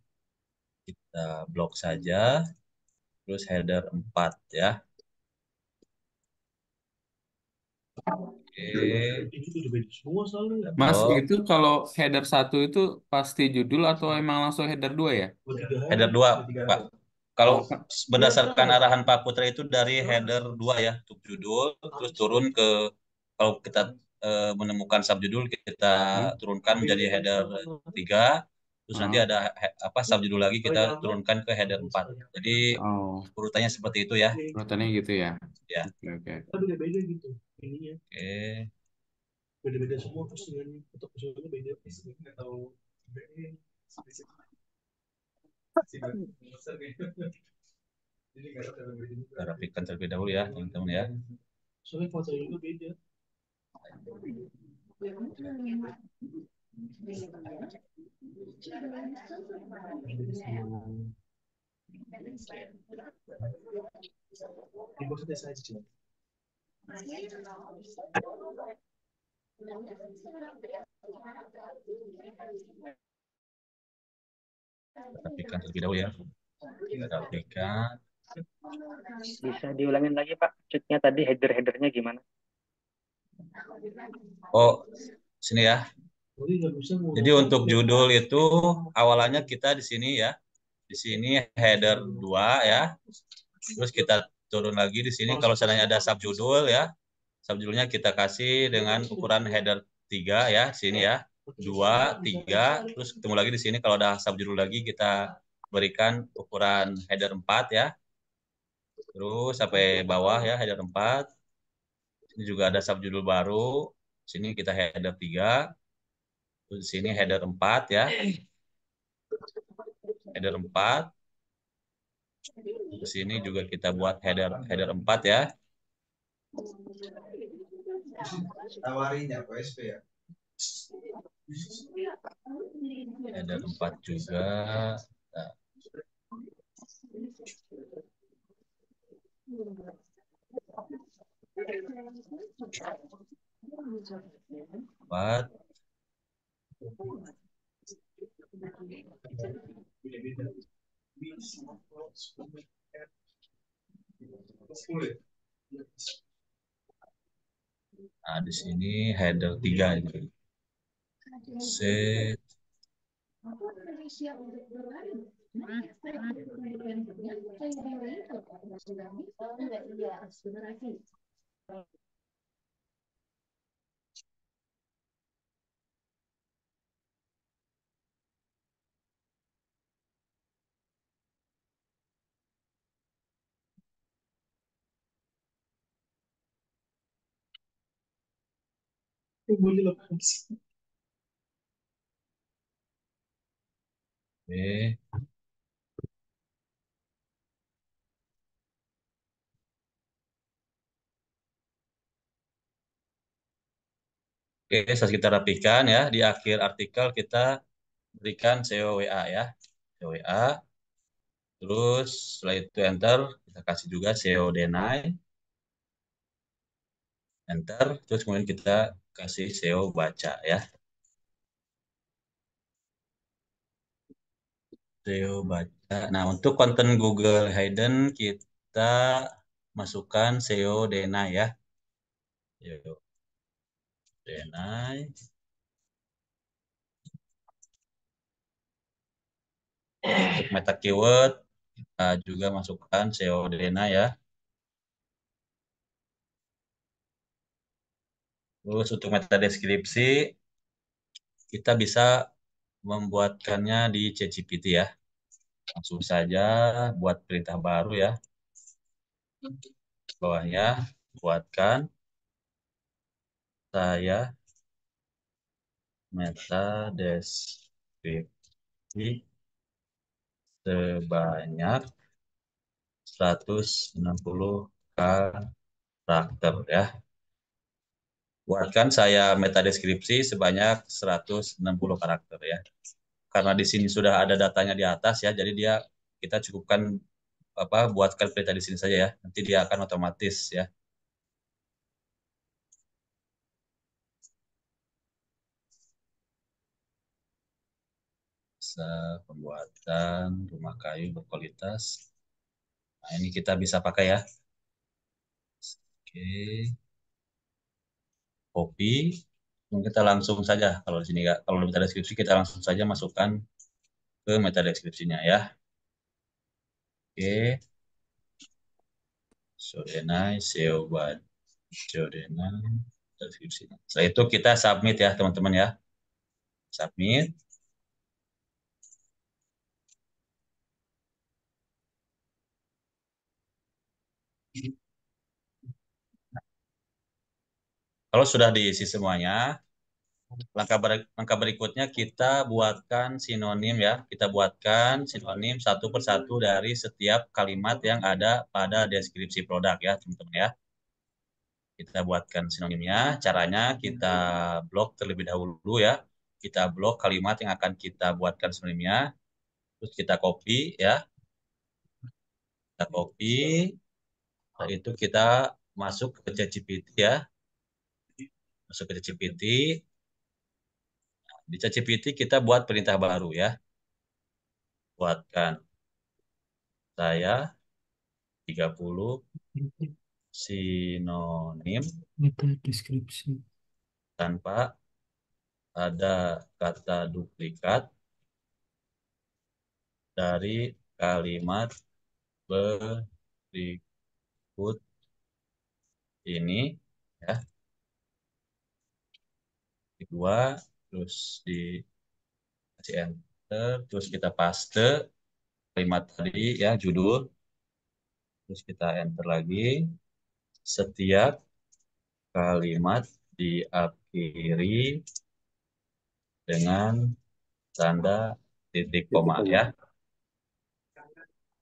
Kita blok saja. Terus header 4 ya. Oke. Mas, itu kalau header 1 itu pasti judul atau emang langsung header 2 ya? Header 2, Pak. Kalau berdasarkan arahan Pak Putra itu dari header 2 ya, untuk judul, terus turun ke, kalau kita menemukan subjudul, kita turunkan menjadi header 3, terus nanti ada subjudul lagi kita turunkan ke header 4. Jadi urutannya seperti itu ya. Urutannya gitu ya? Ya. Oke. Oke. Beda-beda semua postingannya, atau postingannya beda, nggak tahu. Kita rapikan terlebih dahulu ya, teman-teman ya. Soalnya foto juga beda. Rapikan terlebih dahulu ya. Kita rapikan. Bisa diulangin lagi Pak, maksudnya tadi header-headernya gimana? Oh, sini ya. Jadi untuk judul itu awalannya kita di sini ya. Di sini header 2 ya. Terus kita turun lagi di sini kalau seandainya ada subjudul ya. Subjudulnya kita kasih dengan ukuran header 3 ya, sini ya. 2, 3, terus ketemu lagi di sini kalau ada subjudul lagi kita berikan ukuran header 4 ya. Terus sampai bawah ya, header 4. Ini juga ada subjudul baru. Sini kita header 3. Terus sini header 4 ya. Header 4. Di sini juga kita buat header 4 ya. Header 4 juga. Nah, 4. Nah, di sini header 3 ini. Set. Oke. Oke, setelah kita rapikan ya, di akhir artikel kita berikan SEO WA ya. SEO WA. Terus setelah itu enter, kita kasih juga SEO deny. Enter, terus kemudian kita kasih SEO baca ya. SEO baca. Nah, untuk konten Google Hidden kita masukkan SEO deny ya. SEO deny. Untuk meta keyword kita juga masukkan SEO deny ya. Terus untuk meta deskripsi kita bisa membuatkannya di ChatGPT ya. Langsung saja buat perintah baru ya. Bawahnya buatkan saya meta deskripsi sebanyak 160 karakter ya. Buatkan saya meta deskripsi sebanyak 160 karakter ya. Karena di sini sudah ada datanya di atas ya, jadi kita cukupkan buatkan perintah di sini saja ya. Nanti dia akan otomatis ya. Bisa pembuatan rumah kayu berkualitas. Nah, ini kita bisa pakai ya. Oke. Copy. Kita langsung saja kalau di sini kalau meta deskripsi kita langsung saja masukkan ke meta deskripsinya ya. Oke. Shodenai, SEO buat Shodenai deskripsinya. Setelah itu kita submit ya teman-teman ya. Submit. Kalau sudah diisi semuanya, langkah berikutnya kita buatkan sinonim ya. Kita buatkan sinonim satu persatu dari setiap kalimat yang ada pada deskripsi produk ya, teman-teman ya. Kita buatkan sinonimnya. Caranya kita blok terlebih dahulu ya. Kita blok kalimat yang akan kita buatkan sinonimnya. Terus kita copy ya. Kita copy. Setelah itu kita masuk ke ChatGPT ya. Masuk ke ChatGPT. Di ChatGPT kita buat perintah baru ya. Buatkan saya 30 sinonim Meta deskripsi. tanpa ada kata duplikat dari kalimat berikut ini ya. Kedua, terus kasih enter, terus kita paste kalimat tadi ya, judul. Terus kita enter lagi. Setiap kalimat diakhiri dengan tanda titik koma ya.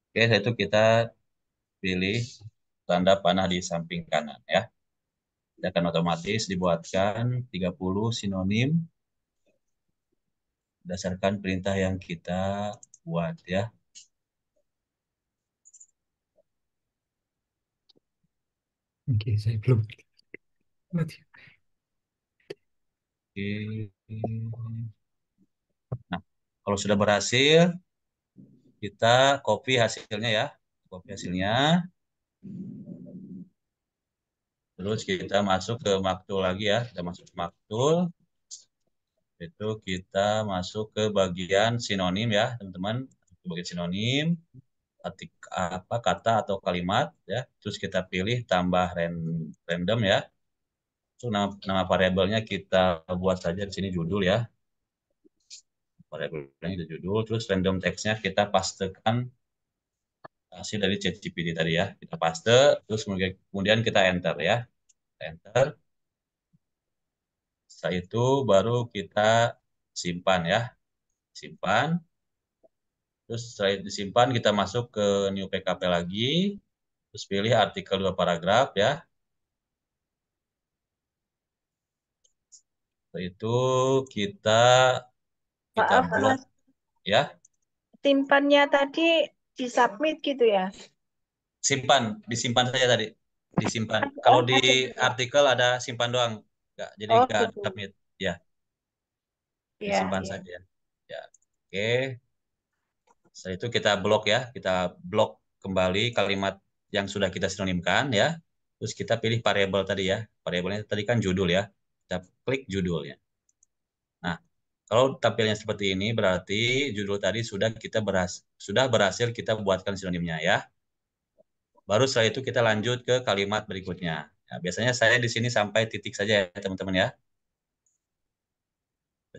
Oke, setelah itu kita pilih tanda panah di samping kanan ya. Dia akan otomatis dibuatkan 30 sinonim berdasarkan perintah yang kita buat ya. Oke, saya belum. Oke. Nah, kalau sudah berhasil, kita copy hasilnya ya. Copy hasilnya. Terus kita masuk ke Maktul lagi ya. Kita masuk ke Maktul. Itu kita masuk ke bagian sinonim ya, teman-teman. Bagian sinonim, apa kata atau kalimat ya. Terus kita pilih tambah random ya. So, nama variabelnya kita buat saja di sini judul ya. Variabelnya itu judul. Terus random text-nya kita pastekan hasil dari ChatGPT tadi ya. Kita paste, terus kemudian kita enter ya. Enter. Setelah itu baru kita simpan ya. Simpan. Terus setelah disimpan kita masuk ke new PKP lagi. Terus pilih artikel 2 paragraf ya. Setelah itu kita Maaf, blok Mas. ya. Simpannya tadi disubmit gitu ya? Disimpan saja tadi. Disimpan. Ada, Kalau di ada. artikel ada simpan doang. Enggak, jadi Oh, enggak gitu. submit ya. Iya, Disimpan iya. saja. Ya. Oke. Setelah itu kita blok ya. Kita blok kembali kalimat yang sudah kita sinonimkan ya. Terus kita pilih variabel tadi ya. Variabelnya tadi kan judul ya. Kita klik judulnya. Nah, kalau tampilnya seperti ini berarti judul tadi sudah berhasil kita buatkan sinonimnya ya. Baru setelah itu kita lanjut ke kalimat berikutnya. Ya, biasanya saya di sini sampai titik saja ya teman-teman ya.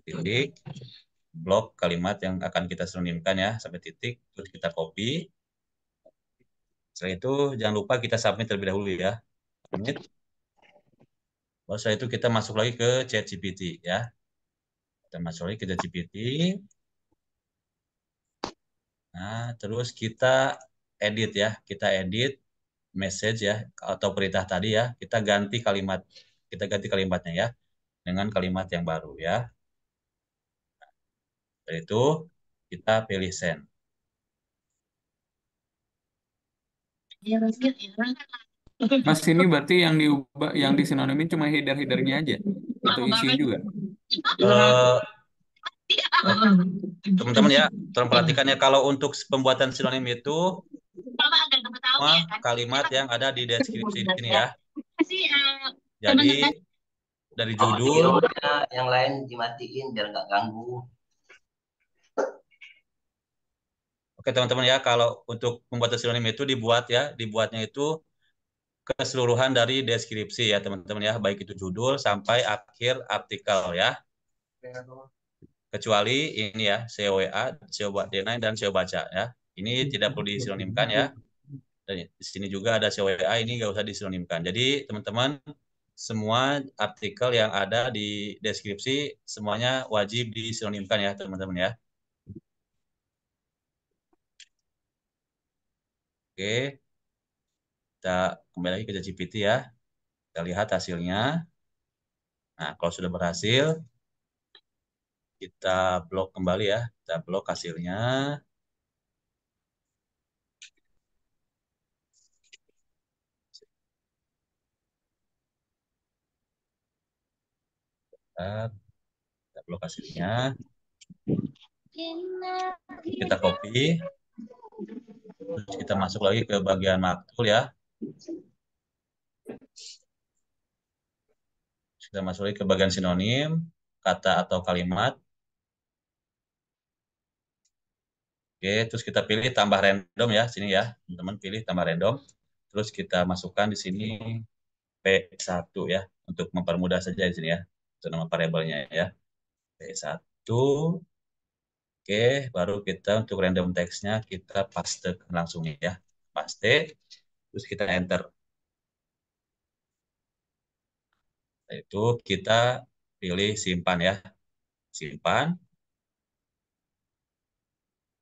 Titik, blok kalimat yang akan kita sinonimkan ya sampai titik, terus kita copy. Setelah itu jangan lupa kita submit terlebih dahulu ya. Submit. Baru setelah itu kita masuk lagi ke ChatGPT ya. Kita masuk lagi ke ChatGPT. Nah, terus kita edit ya. Kita edit message ya atau perintah tadi ya. Kita ganti kalimatnya ya dengan kalimat yang baru ya. Setelah itu kita pilih send. Mas, ini berarti yang diubah, yang disinonimin cuma header-headernya aja atau isinya juga? Eh, teman-teman ya, tolong perhatikan ya kalau untuk pembuatan sinonim itu semua kalimat yang ada di deskripsi di sini ya. Jadi dari judul yang lain dimatiin biar nggak ganggu. Oke teman-teman ya, kalau untuk pembuatan sinonim itu dibuatnya itu keseluruhan dari deskripsi ya teman-teman ya, baik itu judul sampai akhir artikel ya. Kecuali ini ya, SEO-WA, SEO D9 dan SEO baca ya. Ini tidak perlu disinonimkan ya. Dan di sini juga ada SEO-WA, ini nggak usah disinonimkan. Jadi teman-teman semua artikel yang ada di deskripsi semuanya wajib disinonimkan ya teman-teman ya. Oke, kita kembali lagi ke ChatGPT ya. Kita lihat hasilnya. Nah, kalau sudah berhasil, kita blok kembali ya. Kita blok hasilnya. Kita blok hasilnya. Kita copy. Terus kita masuk lagi ke bagian maktul ya. Kita masuk lagi ke bagian sinonim, kata atau kalimat. Oke, terus kita pilih tambah random ya, sini ya. Teman-teman pilih tambah random. Terus kita masukkan di sini P1 ya, untuk mempermudah saja di sini ya. Itu nama variabelnya ya. P1. Oke, baru kita untuk random text-nya kita paste langsung ya. Paste, terus kita enter. Itu kita pilih simpan ya. Simpan.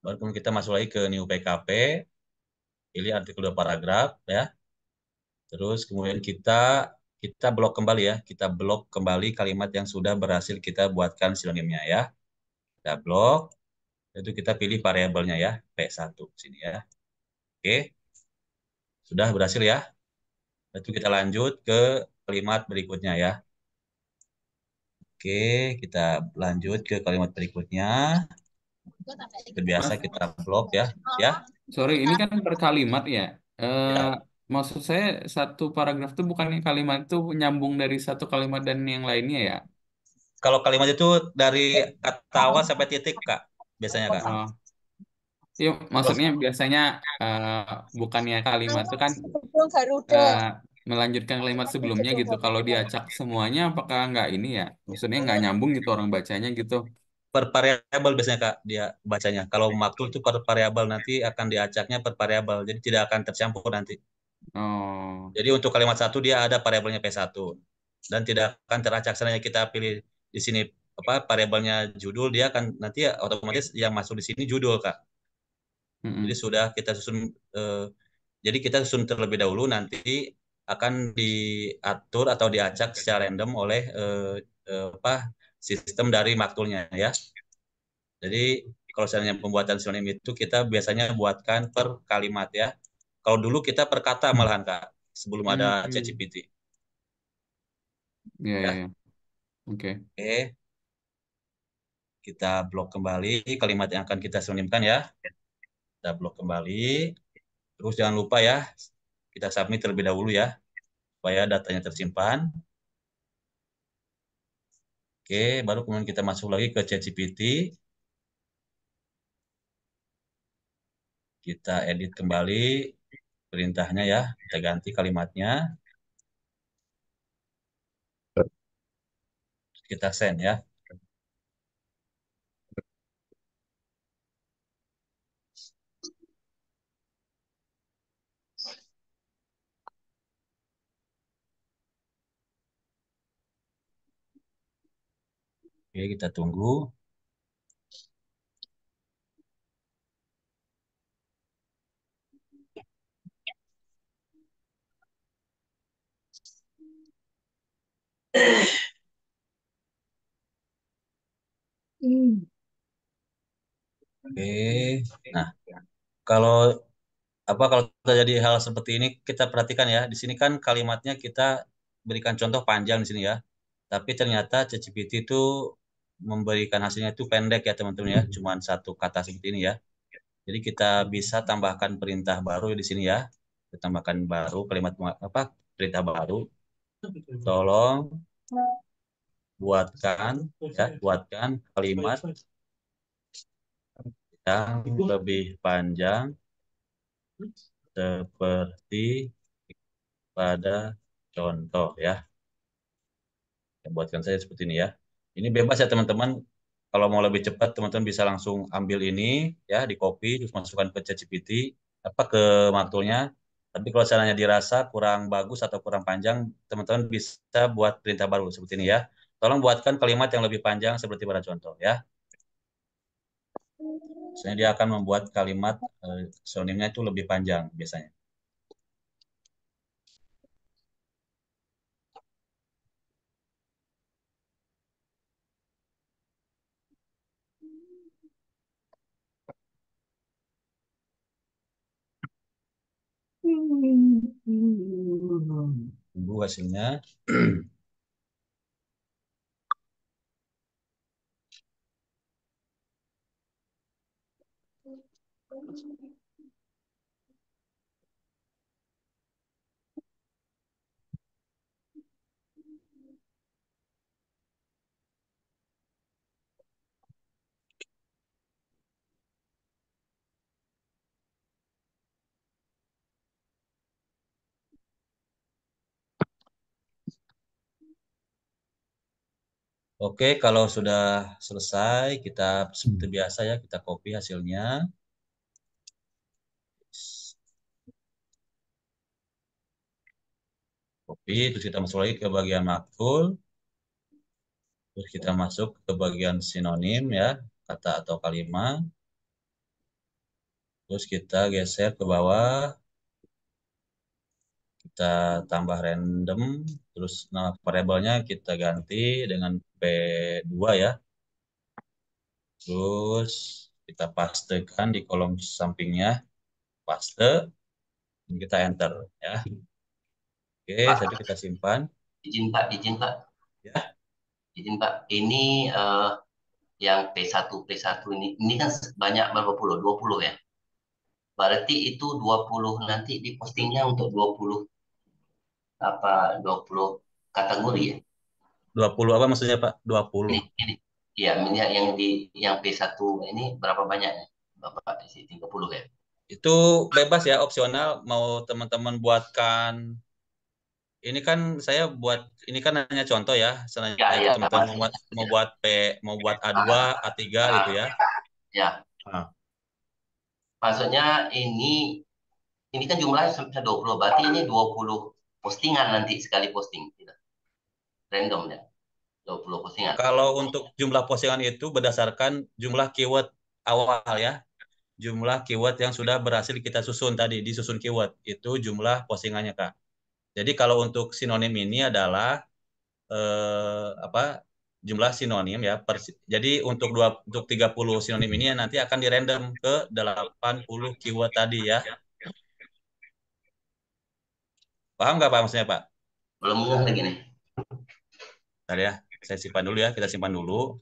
Baru kemudian kita masuk lagi ke new PKP. Pilih artikel 2 paragraf ya. Terus kemudian kita blok kembali ya. Kita blok kembali kalimat yang sudah berhasil kita buatkan sinonimnya ya. Kita blok. Itu kita pilih variabelnya ya. P1 sini ya. Oke. Sudah berhasil ya. Itu kita lanjut ke kalimat berikutnya ya. Oke, kita lanjut ke kalimat berikutnya. Seperti biasa Mas, kita blok ya. Ya. sorry, ini kan per kalimat ya. Ya. Maksud saya satu paragraf itu bukannya kalimat itu nyambung dari satu kalimat dan yang lainnya ya? Kalau kalimat itu dari kata awal sampai titik, Kak. Biasanya, Kak. Oh, iya, maksudnya biasanya eh, bukannya kalimat itu kan eh, melanjutkan kalimat sebelumnya gitu. Kalau diacak semuanya, apakah nggak ini ya? Maksudnya nggak nyambung gitu orang bacanya gitu. Per variabel biasanya, Kak, dia bacanya. Kalau maktul itu per variabel, nanti akan diacaknya per variabel. Jadi tidak akan tercampur nanti. Oh, Jadi untuk kalimat satu dia ada variabelnya P1. Dan tidak akan teracak. Seandainya kita pilih di sini apa variabelnya judul, dia akan nanti ya otomatis yang masuk di sini judul, Kak. Jadi mm-mm. sudah kita susun jadi kita susun terlebih dahulu, nanti akan diatur atau diacak secara random oleh apa sistem dari maktulnya ya. Jadi kalau seandainya pembuatan sinonim itu kita biasanya buatkan per kalimat ya. Kalau dulu kita per kata malahan Kak, sebelum ada Hmm, ChatGPT ya, ya, ya. ya. Oke. Oke, kita blok kembali kalimat yang akan kita sinonimkan ya. Kita blok kembali. Terus jangan lupa ya, kita submit terlebih dahulu ya supaya datanya tersimpan. Oke, baru kemudian kita masuk lagi ke ChatGPT. Kita edit kembali perintahnya ya. Kita ganti kalimatnya. Kita send ya. Oke, kita tunggu. Oke. Nah, kalau kalau terjadi hal seperti ini kita perhatikan ya. Di sini kan kalimatnya kita berikan contoh panjang di sini ya. Tapi ternyata ChatGPT itu memberikan hasilnya itu pendek ya teman-teman ya. Cuman satu kata seperti ini ya. Jadi kita bisa tambahkan perintah baru di sini ya. Kita tambahkan baru kalimat perintah baru. Tolong buatkan kalimat yang lebih panjang seperti pada contoh ya. Saya buatkan saya seperti ini ya. Ini bebas ya teman-teman. Kalau mau lebih cepat teman-teman bisa langsung ambil ini ya, di copy terus masukkan ke ChatGPT ke maktulnya. Tapi kalau seandainya dirasa kurang bagus atau kurang panjang, teman-teman bisa buat perintah baru seperti ini ya. Tolong buatkan kalimat yang lebih panjang seperti pada contoh ya. Biasanya dia akan membuat kalimat sinonimnya itu lebih panjang biasanya. Tunggu hasilnya. Oke, kalau sudah selesai, kita seperti biasa ya, kita copy hasilnya. Copy Terus kita masuk lagi ke bagian makul. Terus kita masuk ke bagian sinonim ya, kata atau kalimat. Terus kita geser ke bawah, kita tambah random, terus nama variabelnya kita ganti dengan P2 ya. Terus kita pastekan di kolom sampingnya, paste, dan kita enter ya. Oke, Pak, jadi kita simpan izin Pak. ya. Izin Pak. Ini yang P1 ini kan banyak berapa puluh? 20 ya. Berarti itu 20 nanti di postingnya untuk 20 kategori ya. 20 apa maksudnya Pak? 20. Ini. Iya, ini yang P1 ini berapa banyaknya? Bapak isi 30 ya. Itu bebas ya, opsional. Mau teman-teman buatkan. Ini kan saya buat, ini kan hanya contoh ya. Selanjutnya Ya, teman-teman Pak. mau buat mau buat A2, A3 gitu ya. Ya, Nah, maksudnya ini kan jumlahnya sampai 20, berarti ini 20 postingan nanti sekali posting gitu. Random ya. 20 postingan. kalau untuk jumlah postingan itu berdasarkan jumlah keyword awal ya. Jumlah keyword yang sudah berhasil kita susun tadi, disusun keyword. Itu jumlah postingannya, Kak. Jadi kalau untuk sinonim ini adalah apa jumlah sinonim ya. Jadi untuk 30 sinonim ini nanti akan dirandom ke 80 keyword tadi ya. Paham nggak Pak maksudnya Pak? Belum ngeh lagi nih. Tadi ya, saya simpan dulu ya, kita simpan dulu.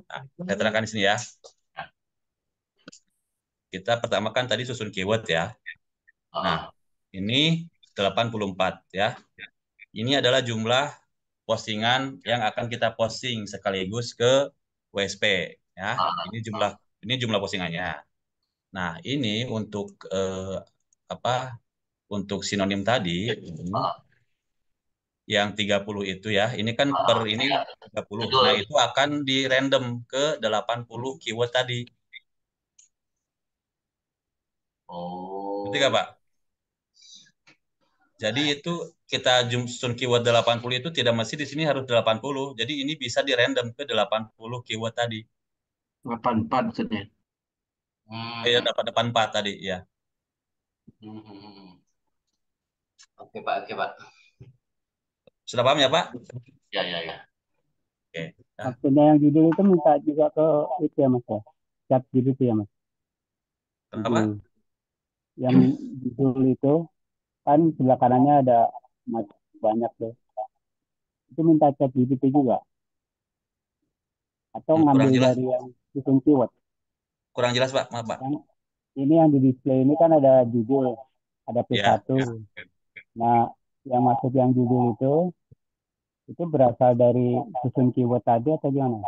Nah, saya terangkan di sini ya. Kita pertama kan tadi susun keyword ya. Nah, ini 84 ya. Ini adalah jumlah postingan yang akan kita posting sekaligus ke WSP ya. Ini jumlah postingannya. Nah, ini untuk untuk sinonim tadi yang 30 itu ya. Ini kan per ini 30. Nah, itu akan di random ke 80 keyword tadi. Oh. Betul nggak, Pak? Jadi itu kita susun keyword 80 itu tidak mesti di sini harus 80. Jadi ini bisa di random ke 80 keyword tadi. 84 maksudnya. Ya, dapat 84 tadi ya. Oke Pak. Sudah paham ya Pak? Ya. Oke. Maksudnya yang judul itu minta juga ke itu ya Mas ya? Chat GPT ya Mas? Apa? Yang judul itu kan sebelah kanannya ada banyak tuh. Itu minta chat GPT juga? Atau ngambil dari yang susun keyword? Kurang jelas Pak, maaf Pak. Ini yang di display ini kan ada judul, ada P1. Nah, yang masuk yang judul itu berasal dari susun keyword tadi atau gimana?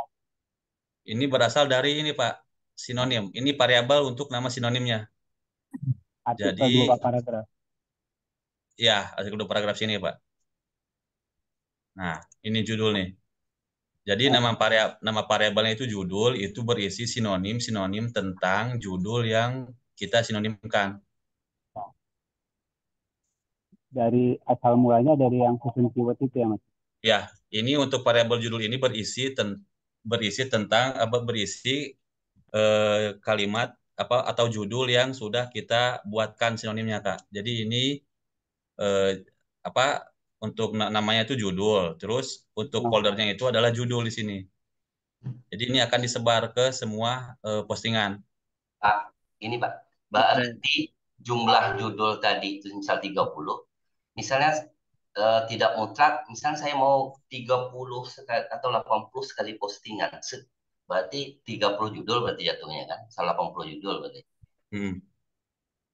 Ini berasal dari ini Pak, sinonim. Ini variabel untuk nama sinonimnya. Artikel 2 paragraf. Ya, artikel 2 paragraf sini Pak. Nah, ini judul nih. Jadi nama variabelnya itu judul, itu berisi sinonim tentang judul yang kita sinonimkan. Dari asal mulanya dari yang susun keyword itu ya Mas? Ya, ini untuk variabel judul ini berisi kalimat atau judul yang sudah kita buatkan sinonimnya Kak. Jadi ini untuk namanya itu judul, terus untuk foldernya itu adalah judul di sini. Jadi ini akan disebar ke semua postingan. Pak, ini Pak, berarti jumlah judul tadi itu misal 30, misalnya tidak mutlak, misalnya saya mau 30 atau 80 sekali postingan, berarti 30 judul berarti jatuhnya kan, 80 judul berarti.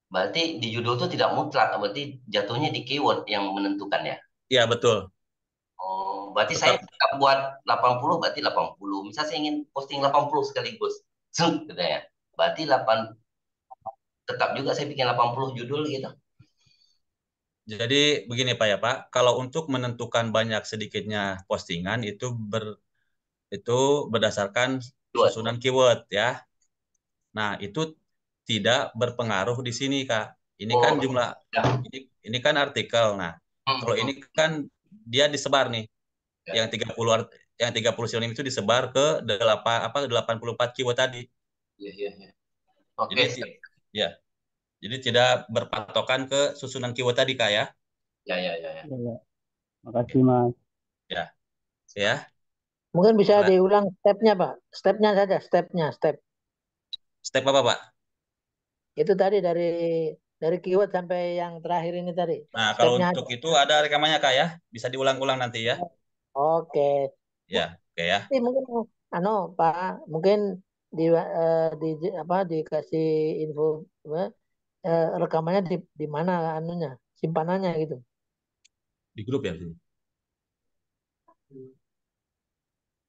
Berarti di judul itu tidak mutlak, berarti jatuhnya di keyword yang menentukan ya? Iya, betul. Oh, berarti saya buat 80 berarti 80. Misal saya ingin posting 80 sekaligus. Gitu ya. Berarti tetap juga saya bikin 80 judul gitu. Jadi begini Pak ya Pak, kalau untuk menentukan banyak sedikitnya postingan itu berdasarkan susunan keyword ya. Nah, itu tidak berpengaruh di sini Kak. Ini kan jumlah ini kan artikel. Nah, kalau ini kan dia disebar nih. Yang 30 sinonim itu disebar ke 84 keyword tadi. Iya, iya, iya. Oke, Jadi ya. Jadi tidak berpatokan ke susunan keyword tadi, Kak ya. ya, ya, ya. Ya. Makasih, Mas. Ya. Ya. Mungkin bisa Nah, diulang stepnya, Pak. Stepnya saja, step. step apa, Pak? Itu tadi dari keyword sampai yang terakhir ini tadi. Nah, kalau Stepnya untuk aja. itu ada rekamannya, Kak ya. Bisa diulang-ulang nanti ya. Oke. Ya, oke ya. Nanti mungkin Pak, mungkin di apa dikasih info rekamannya di mana anunya, simpanannya gitu. Di grup ya.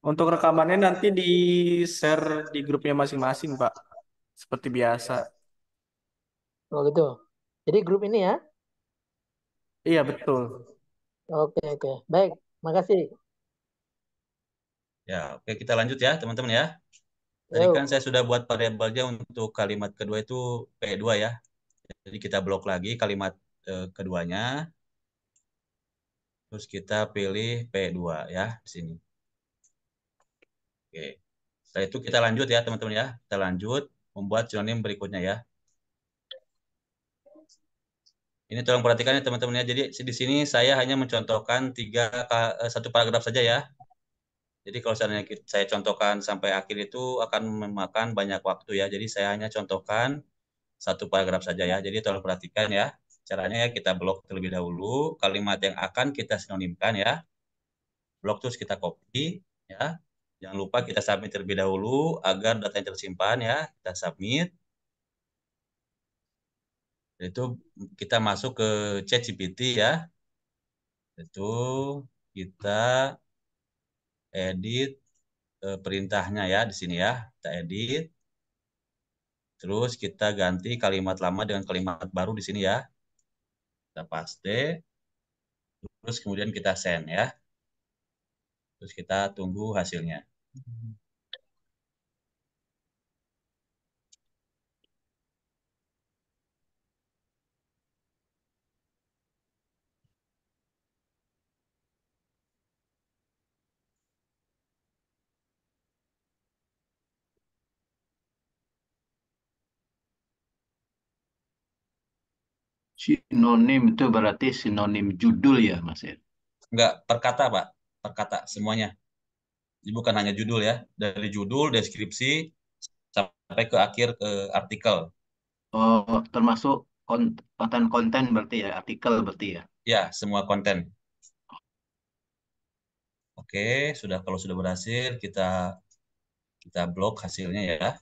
Untuk rekamannya nanti di-share di grupnya masing-masing, Pak. Seperti biasa. Oh gitu. Jadi grup ini ya. Iya, betul. Oke. Baik, makasih. Ya, oke kita lanjut ya, teman-teman ya. Tadi Yuk. kan saya sudah buat variabelnya untuk kalimat kedua itu P2 ya. Jadi kita blok lagi kalimat keduanya. Terus kita pilih P2 ya di sini. Oke. Setelah itu kita lanjut ya, teman-teman ya. Kita lanjut membuat sinonim berikutnya ya. Ini tolong perhatikan ya teman-teman ya. Jadi di sini saya hanya mencontohkan satu paragraf saja ya. Jadi kalau saya contohkan sampai akhir itu akan memakan banyak waktu ya. Jadi saya hanya contohkan satu paragraf saja ya. Jadi tolong perhatikan ya. Caranya ya kita blok terlebih dahulu kalimat yang akan kita sinonimkan ya. Blok terus kita copy ya. Jangan lupa kita submit terlebih dahulu agar datanya tersimpan ya. Kita submit. Itu kita masuk ke ChatGPT ya. Itu kita edit perintahnya ya di sini ya. Kita edit. Terus kita ganti kalimat lama dengan kalimat baru di sini ya. Kita paste. Terus kemudian kita send ya. Terus kita tunggu hasilnya. Sinonim itu berarti sinonim judul ya, Mas ya? Enggak, per kata, Pak. Per kata semuanya. Jadi bukan hanya judul ya. Dari judul, deskripsi, sampai ke akhir ke artikel. Oh, termasuk konten-konten berarti ya, artikel berarti ya? Ya, semua konten. Oke, kalau sudah berhasil, kita blok hasilnya ya.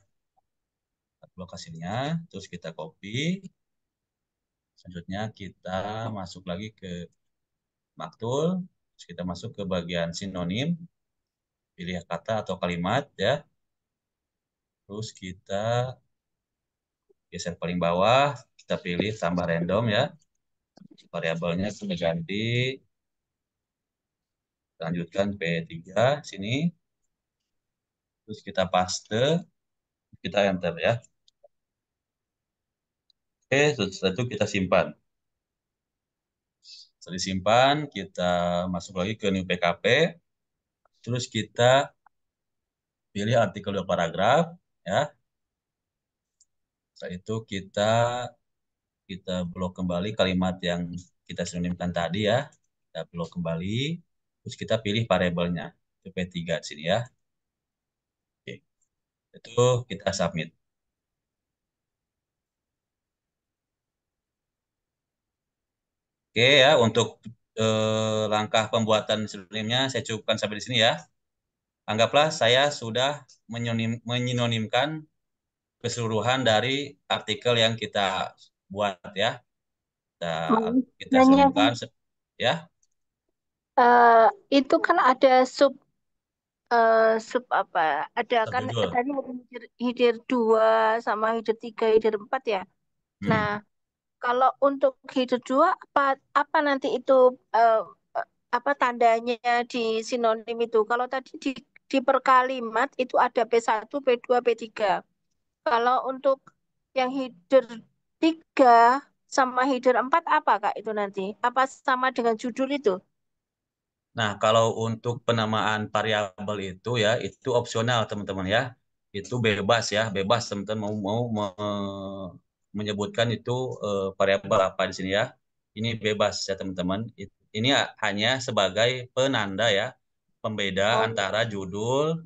Kita blok hasilnya, terus kita copy. Selanjutnya kita masuk lagi ke Maktul. Terus kita masuk ke bagian sinonim. Pilih kata atau kalimat ya. Terus kita geser paling bawah, kita pilih tambah random ya. Variabelnya kita ganti. Lanjutkan P3 sini. Terus kita paste, kita enter ya. Oke, setelah itu kita simpan. Setelah disimpan, kita masuk lagi ke new PKP. Terus kita pilih artikel 2 paragraf ya. Setelah itu kita blok kembali kalimat yang kita sinonimkan tadi ya. Kita blok kembali. Terus kita pilih variabelnya. Itu P3 di sini ya. Oke. Itu kita submit. Oke ya, untuk langkah pembuatan sinonimnya saya cukupkan sampai di sini ya. Anggaplah saya sudah menyinonimkan keseluruhan dari artikel yang kita buat ya. Kita Nanya, sinonimkan ya. itu kan ada sub apa? Ada kan Subjudul. tadi header 2 sama header 3, header 4 ya. Nah, kalau untuk header 2 apa nanti itu apa tandanya di sinonim itu? Kalau tadi di per kalimat itu ada P1, P2, P3. Kalau untuk yang header 3 sama header 4 apa Kak itu nanti? Apa sama dengan judul itu? Nah, kalau untuk penamaan variabel itu ya, itu opsional teman-teman ya. Itu bebas ya, bebas teman-teman menyebutkan itu variabel apa di sini ya. Ini bebas ya teman-teman. Ini hanya sebagai penanda ya, pembeda Oh, antara judul,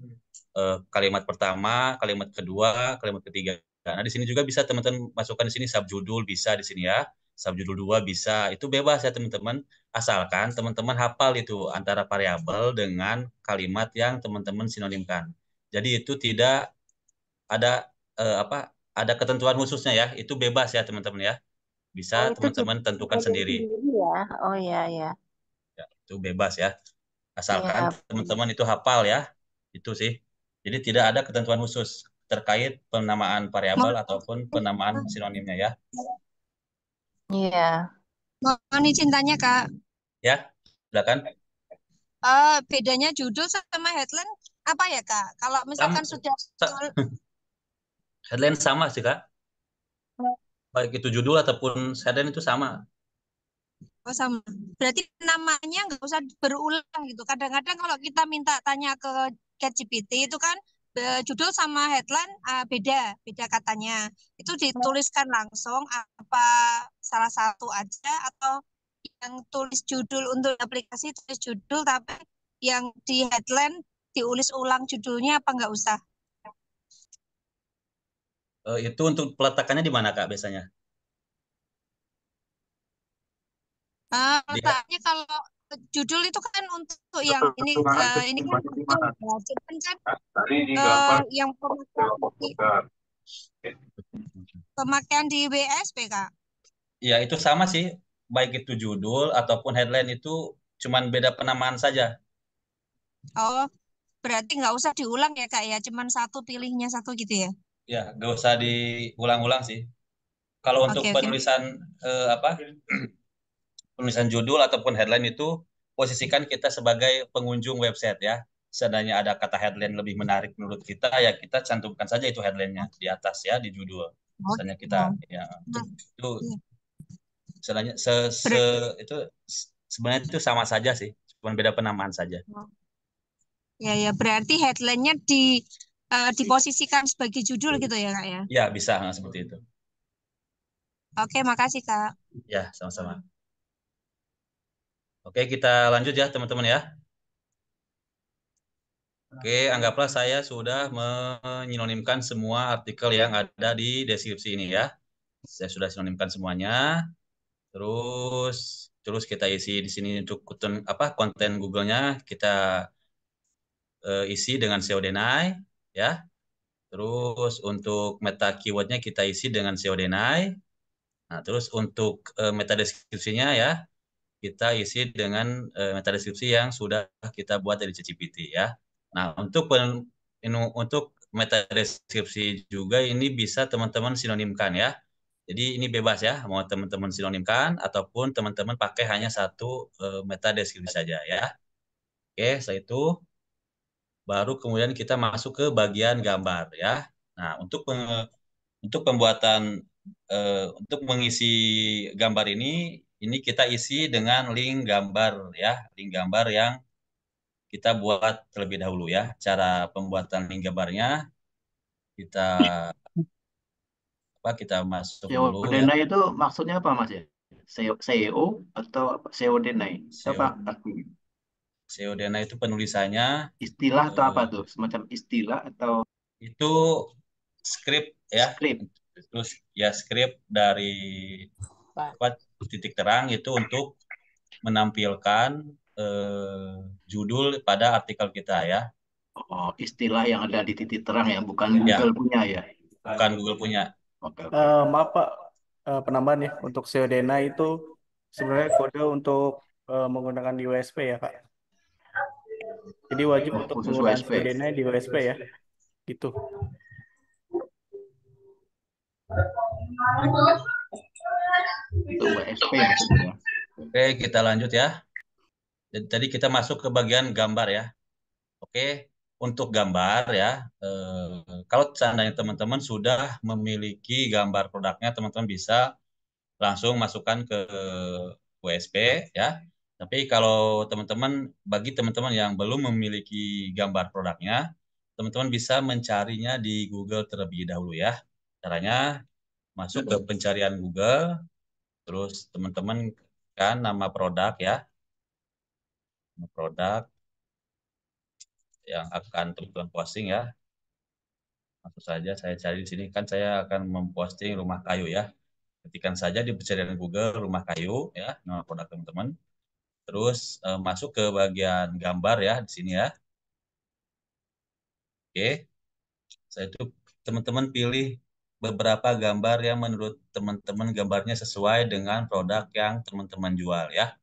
kalimat pertama, kalimat kedua, kalimat ketiga. Nah, di sini juga bisa teman-teman masukkan di sini subjudul bisa di sini ya. Subjudul 2 bisa. Itu bebas ya teman-teman. Asalkan teman-teman hafal itu antara variabel dengan kalimat yang teman-teman sinonimkan. Jadi itu tidak ada apa? Ada ketentuan khususnya ya. Itu bebas ya teman-teman ya. Bisa oh itu teman-teman tentukan judul sendiri. sendiri ya. Oh ya ya. Ya, itu bebas ya. Asalkan Ya. teman-teman itu hafal ya. Itu sih. Jadi tidak ada ketentuan khusus terkait penamaan variabel ataupun penamaan sinonimnya ya. Iya. Mohon izin tanya Kak, Ya, silakan. bedanya judul sama headline apa ya Kak? Kalau Sama, misalkan sudah headline sama sih Kak. Baik itu judul ataupun headline itu sama. oh sama, berarti namanya nggak usah berulang gitu. Kadang-kadang kalau kita minta tanya ke ChatGPT itu kan judul sama headline beda katanya. Itu dituliskan langsung apa salah satu aja atau yang tulis judul untuk aplikasi tulis judul tapi yang di headline diulis ulang judulnya apa nggak usah? Itu untuk peletakannya di mana Kak biasanya? Di, Letaknya kalau judul itu kan untuk yang ini kan cuman kan yang pemakaian di WSP Kak. ya itu sama sih. Baik itu judul ataupun headline itu cuman beda penamaan saja. Oh, berarti nggak usah diulang ya Kak ya, cuman satu pilihnya satu gitu ya. Ya, nggak usah diulang-ulang sih. Kalau untuk Oke. penulisan apa? Penulisan judul ataupun headline itu posisikan kita sebagai pengunjung website ya. Seandainya ada kata headline lebih menarik menurut kita ya kita cantumkan saja itu headline-nya di atas ya di judul. Misalnya kita ya itu sebenarnya itu sebenarnya itu sama saja sih, cuma beda penamaan saja. Ya ya, berarti headline-nya diposisikan sebagai judul gitu ya Kak ya. Ya, bisa seperti itu. Oke, makasih Kak. Ya, sama-sama. Oke, kita lanjut ya teman-teman ya. Oke, anggaplah saya sudah menyinonimkan semua artikel yang ada di deskripsi ini ya. Saya sudah sinonimkan semuanya. Terus kita isi di sini untuk konten Google-nya kita isi dengan SEO Denai ya. Terus untuk meta keyword-nya kita isi dengan SEO Denai. Nah, terus untuk meta deskripsinya ya kita isi dengan meta deskripsi yang sudah kita buat dari ChatGPT ya. Nah, untuk meta deskripsi juga ini bisa teman-teman sinonimkan ya. Jadi ini bebas ya, mau teman-teman sinonimkan ataupun teman-teman pakai hanya satu meta deskripsi saja ya. Oke, setelah itu baru kemudian kita masuk ke bagian gambar ya. Nah, untuk pembuatan untuk mengisi gambar ini kita isi dengan link gambar ya, link gambar yang kita buat terlebih dahulu ya. Cara pembuatan link gambarnya kita masuk SEO dulu ya. Denai itu maksudnya apa Mas ya? SEO atau SEO Denai? Apa artinya? SEO Denai itu penulisannya istilah atau apa tuh? Semacam istilah atau itu skrip ya. Terus ya skrip dari titik terang itu untuk menampilkan judul pada artikel kita ya. Oh, istilah yang ada di titik terang ya, bukan Google punya ya. Bukan Google punya. Oke. Maaf Pak, penambahan ya untuk SEO Denai itu sebenarnya kode untuk menggunakan di WSP ya Kak. Jadi wajib untuk khusus penggunaan WSP. SEO Denai di WSP ya. Gitu. Itu WSP maksudnya. Oke, kita lanjut ya. Jadi kita masuk ke bagian gambar ya. Oke, untuk gambar ya, kalau seandainya teman-teman sudah memiliki gambar produknya, teman-teman bisa langsung masukkan ke WSP ya. Tapi kalau teman-teman, bagi teman-teman yang belum memiliki gambar produknya, teman-teman bisa mencarinya di Google terlebih dahulu ya. Caranya masuk ke pencarian Google, terus teman-teman kan nama produk ya, nama produk yang akan teman-teman posting ya. Langsung saja saya cari di sini, kan saya akan memposting rumah kayu ya. Ketikkan saja di pencarian Google rumah kayu ya, nama produk teman-teman. Terus masuk ke bagian gambar ya di sini ya. Oke, saya itu teman-teman pilih beberapa gambar yang menurut teman-teman gambarnya sesuai dengan produk yang teman-teman jual ya.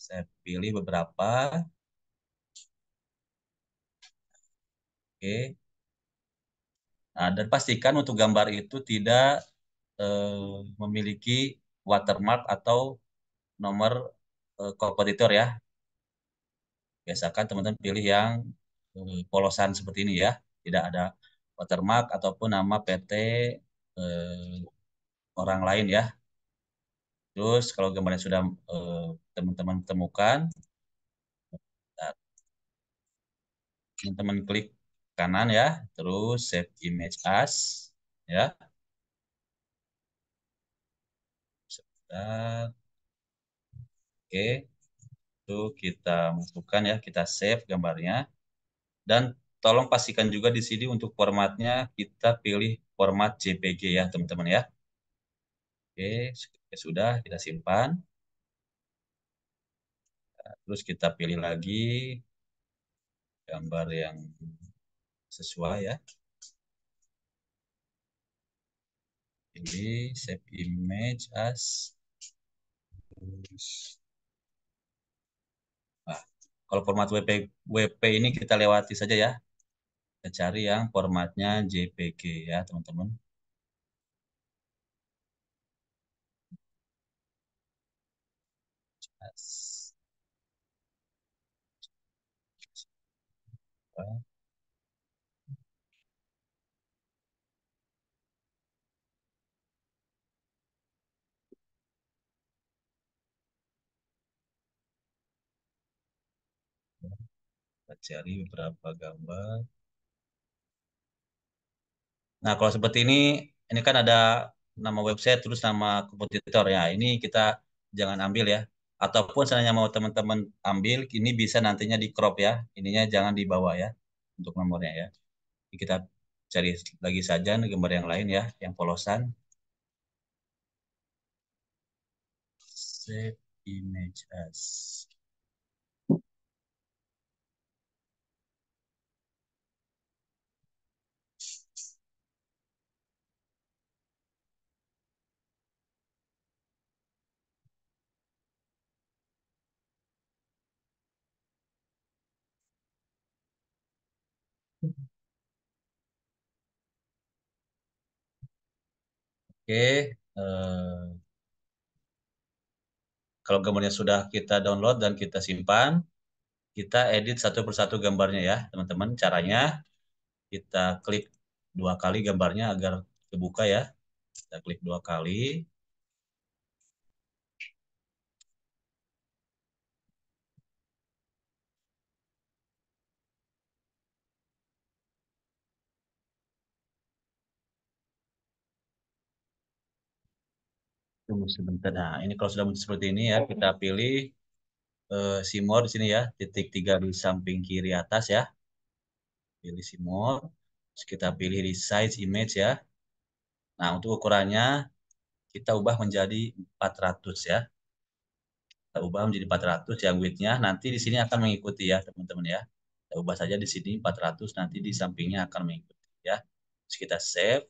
Saya pilih beberapa. Oke. Nah, dan pastikan untuk gambar itu tidak memiliki watermark atau nomor kompetitor ya. Biasakan teman-teman pilih yang polosan seperti ini ya. Tidak ada watermark ataupun nama PT orang lain ya. Terus kalau gambarnya sudah teman-teman temukan, teman-teman klik kanan ya, terus save image as ya. Sebentar. Oke, itu kita masukkan ya, kita save gambarnya. Dan tolong pastikan juga di sini untuk formatnya kita pilih format JPG ya teman-teman ya. Oke, sudah kita simpan. Terus kita pilih lagi gambar yang sesuai ya. Pilih save image as. Nah, kalau format WP ini kita lewati saja ya. Kita cari yang formatnya JPG ya teman-teman. Kita cari beberapa gambar. Nah, kalau seperti ini kan ada nama website terus nama kompetitor ya. Ini kita jangan ambil ya. Ataupun seandainya mau teman-teman ambil, ini bisa nantinya di crop ya. Ininya jangan dibawa ya untuk nomornya ya. Jadi kita cari lagi saja gambar yang lain ya, yang polosan. Save image as. Oke, kalau gambarnya sudah kita download dan kita simpan, kita edit satu persatu gambarnya ya, teman-teman. Caranya kita klik 2 kali gambarnya agar terbuka ya. Kita klik 2 kali. Tunggu sebentar. Nah, ini kalau sudah muncul seperti ini ya, kita pilih see more di sini ya, titik 3 di samping kiri atas ya. Pilih see more. Terus kita pilih resize image ya. Nah, untuk ukurannya kita ubah menjadi 400 ya. Kita ubah menjadi 400 yang width-nya. Nanti di sini akan mengikuti ya, teman-teman ya. Kita ubah saja di sini 400, nanti di sampingnya akan mengikuti ya. Terus kita save.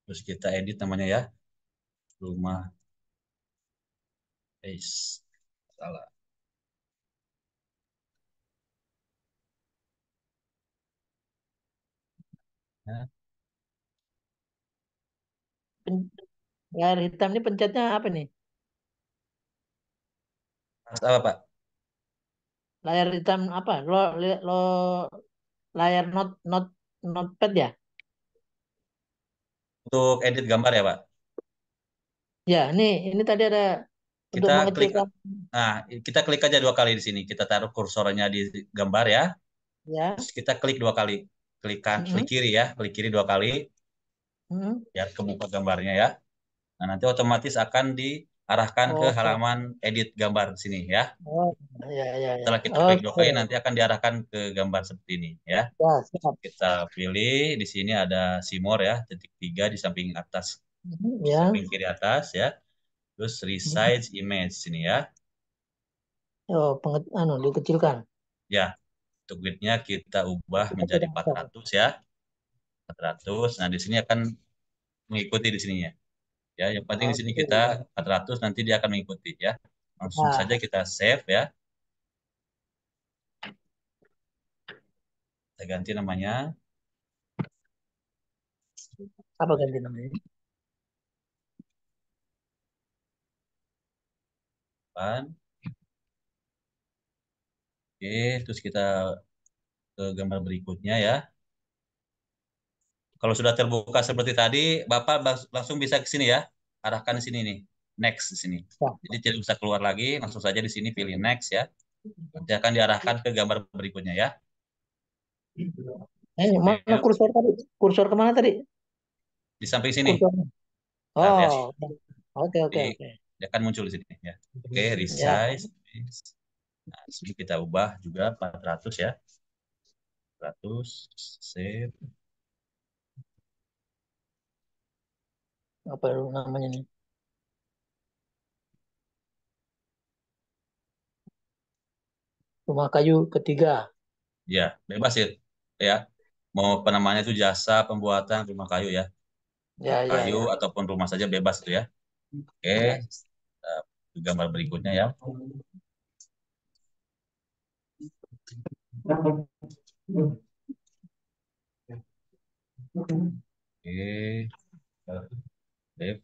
Terus kita edit namanya ya. Rumah. Salah. Ya. Layar hitam ini pencetnya apa nih? Apa Pak? Layar hitam apa? Lo layar notepad ya? Untuk edit gambar ya Pak? Ya, ini tadi ada untuk Kita klik, mengecilkan. nah kita klik aja 2 kali di sini. Kita taruh kursornya di gambar ya. Ya. Terus kita klik 2 kali. Klik kiri ya, klik kiri 2 kali. Biar kebuka gambarnya ya. Nah, nanti otomatis akan diarahkan ke Oh, halaman edit gambar di sini ya. oh, ya, ya, ya. Setelah kita klik 2 kali, Oke. nanti akan diarahkan ke gambar seperti ini ya. Ya, siap. Kita pilih di sini ada Simor ya, titik 3 di samping atas, di Ya. samping kiri atas ya. Terus resize image sini ya. Oh, dikecilkan. Ya, untuk width-nya kita ubah menjadi 400 ya. 400. Nah, di sini akan mengikuti di sininya. Ya, yang penting di sini kita 400, nanti dia akan mengikuti ya. Langsung saja kita save ya. Kita ganti namanya. Apa ganti namanya? Oke, terus kita ke gambar berikutnya ya. Kalau sudah terbuka seperti tadi, Bapak langsung bisa ke sini ya. Arahkan di sini nih. Next di sini. Jadi tidak usah keluar lagi, langsung saja di sini pilih next ya. Nanti akan diarahkan ke gambar berikutnya ya. Mana kursor tadi? Kursor kemana tadi? Di samping sini. Kursornya. Nah, Oh, oke. Dia akan muncul di sini ya. Oke, resize. Nah, di sini kita ubah juga 400 ya. 400, save. Apa namanya nih? Rumah kayu ketiga. Ya, bebas ya. Ya. Mau namanya itu jasa pembuatan rumah kayu ya. Kayu Ya. ataupun rumah saja bebas tuh ya. Oke. Gambar berikutnya ya. Oke. Save.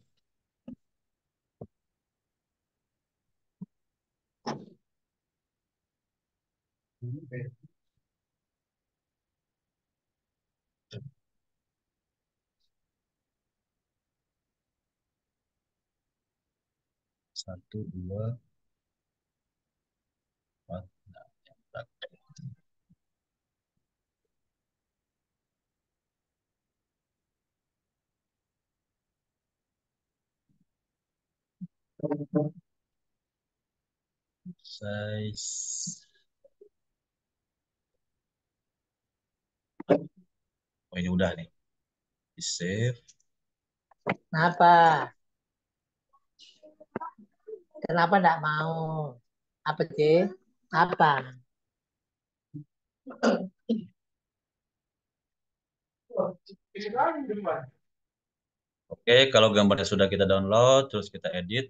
Satu, dua, empat. Size. Oh, ini udah nih. Di save. Kenapa? Kenapa enggak mau? Apa sih? Apa? Oke, kalau gambarnya sudah kita download, terus kita edit.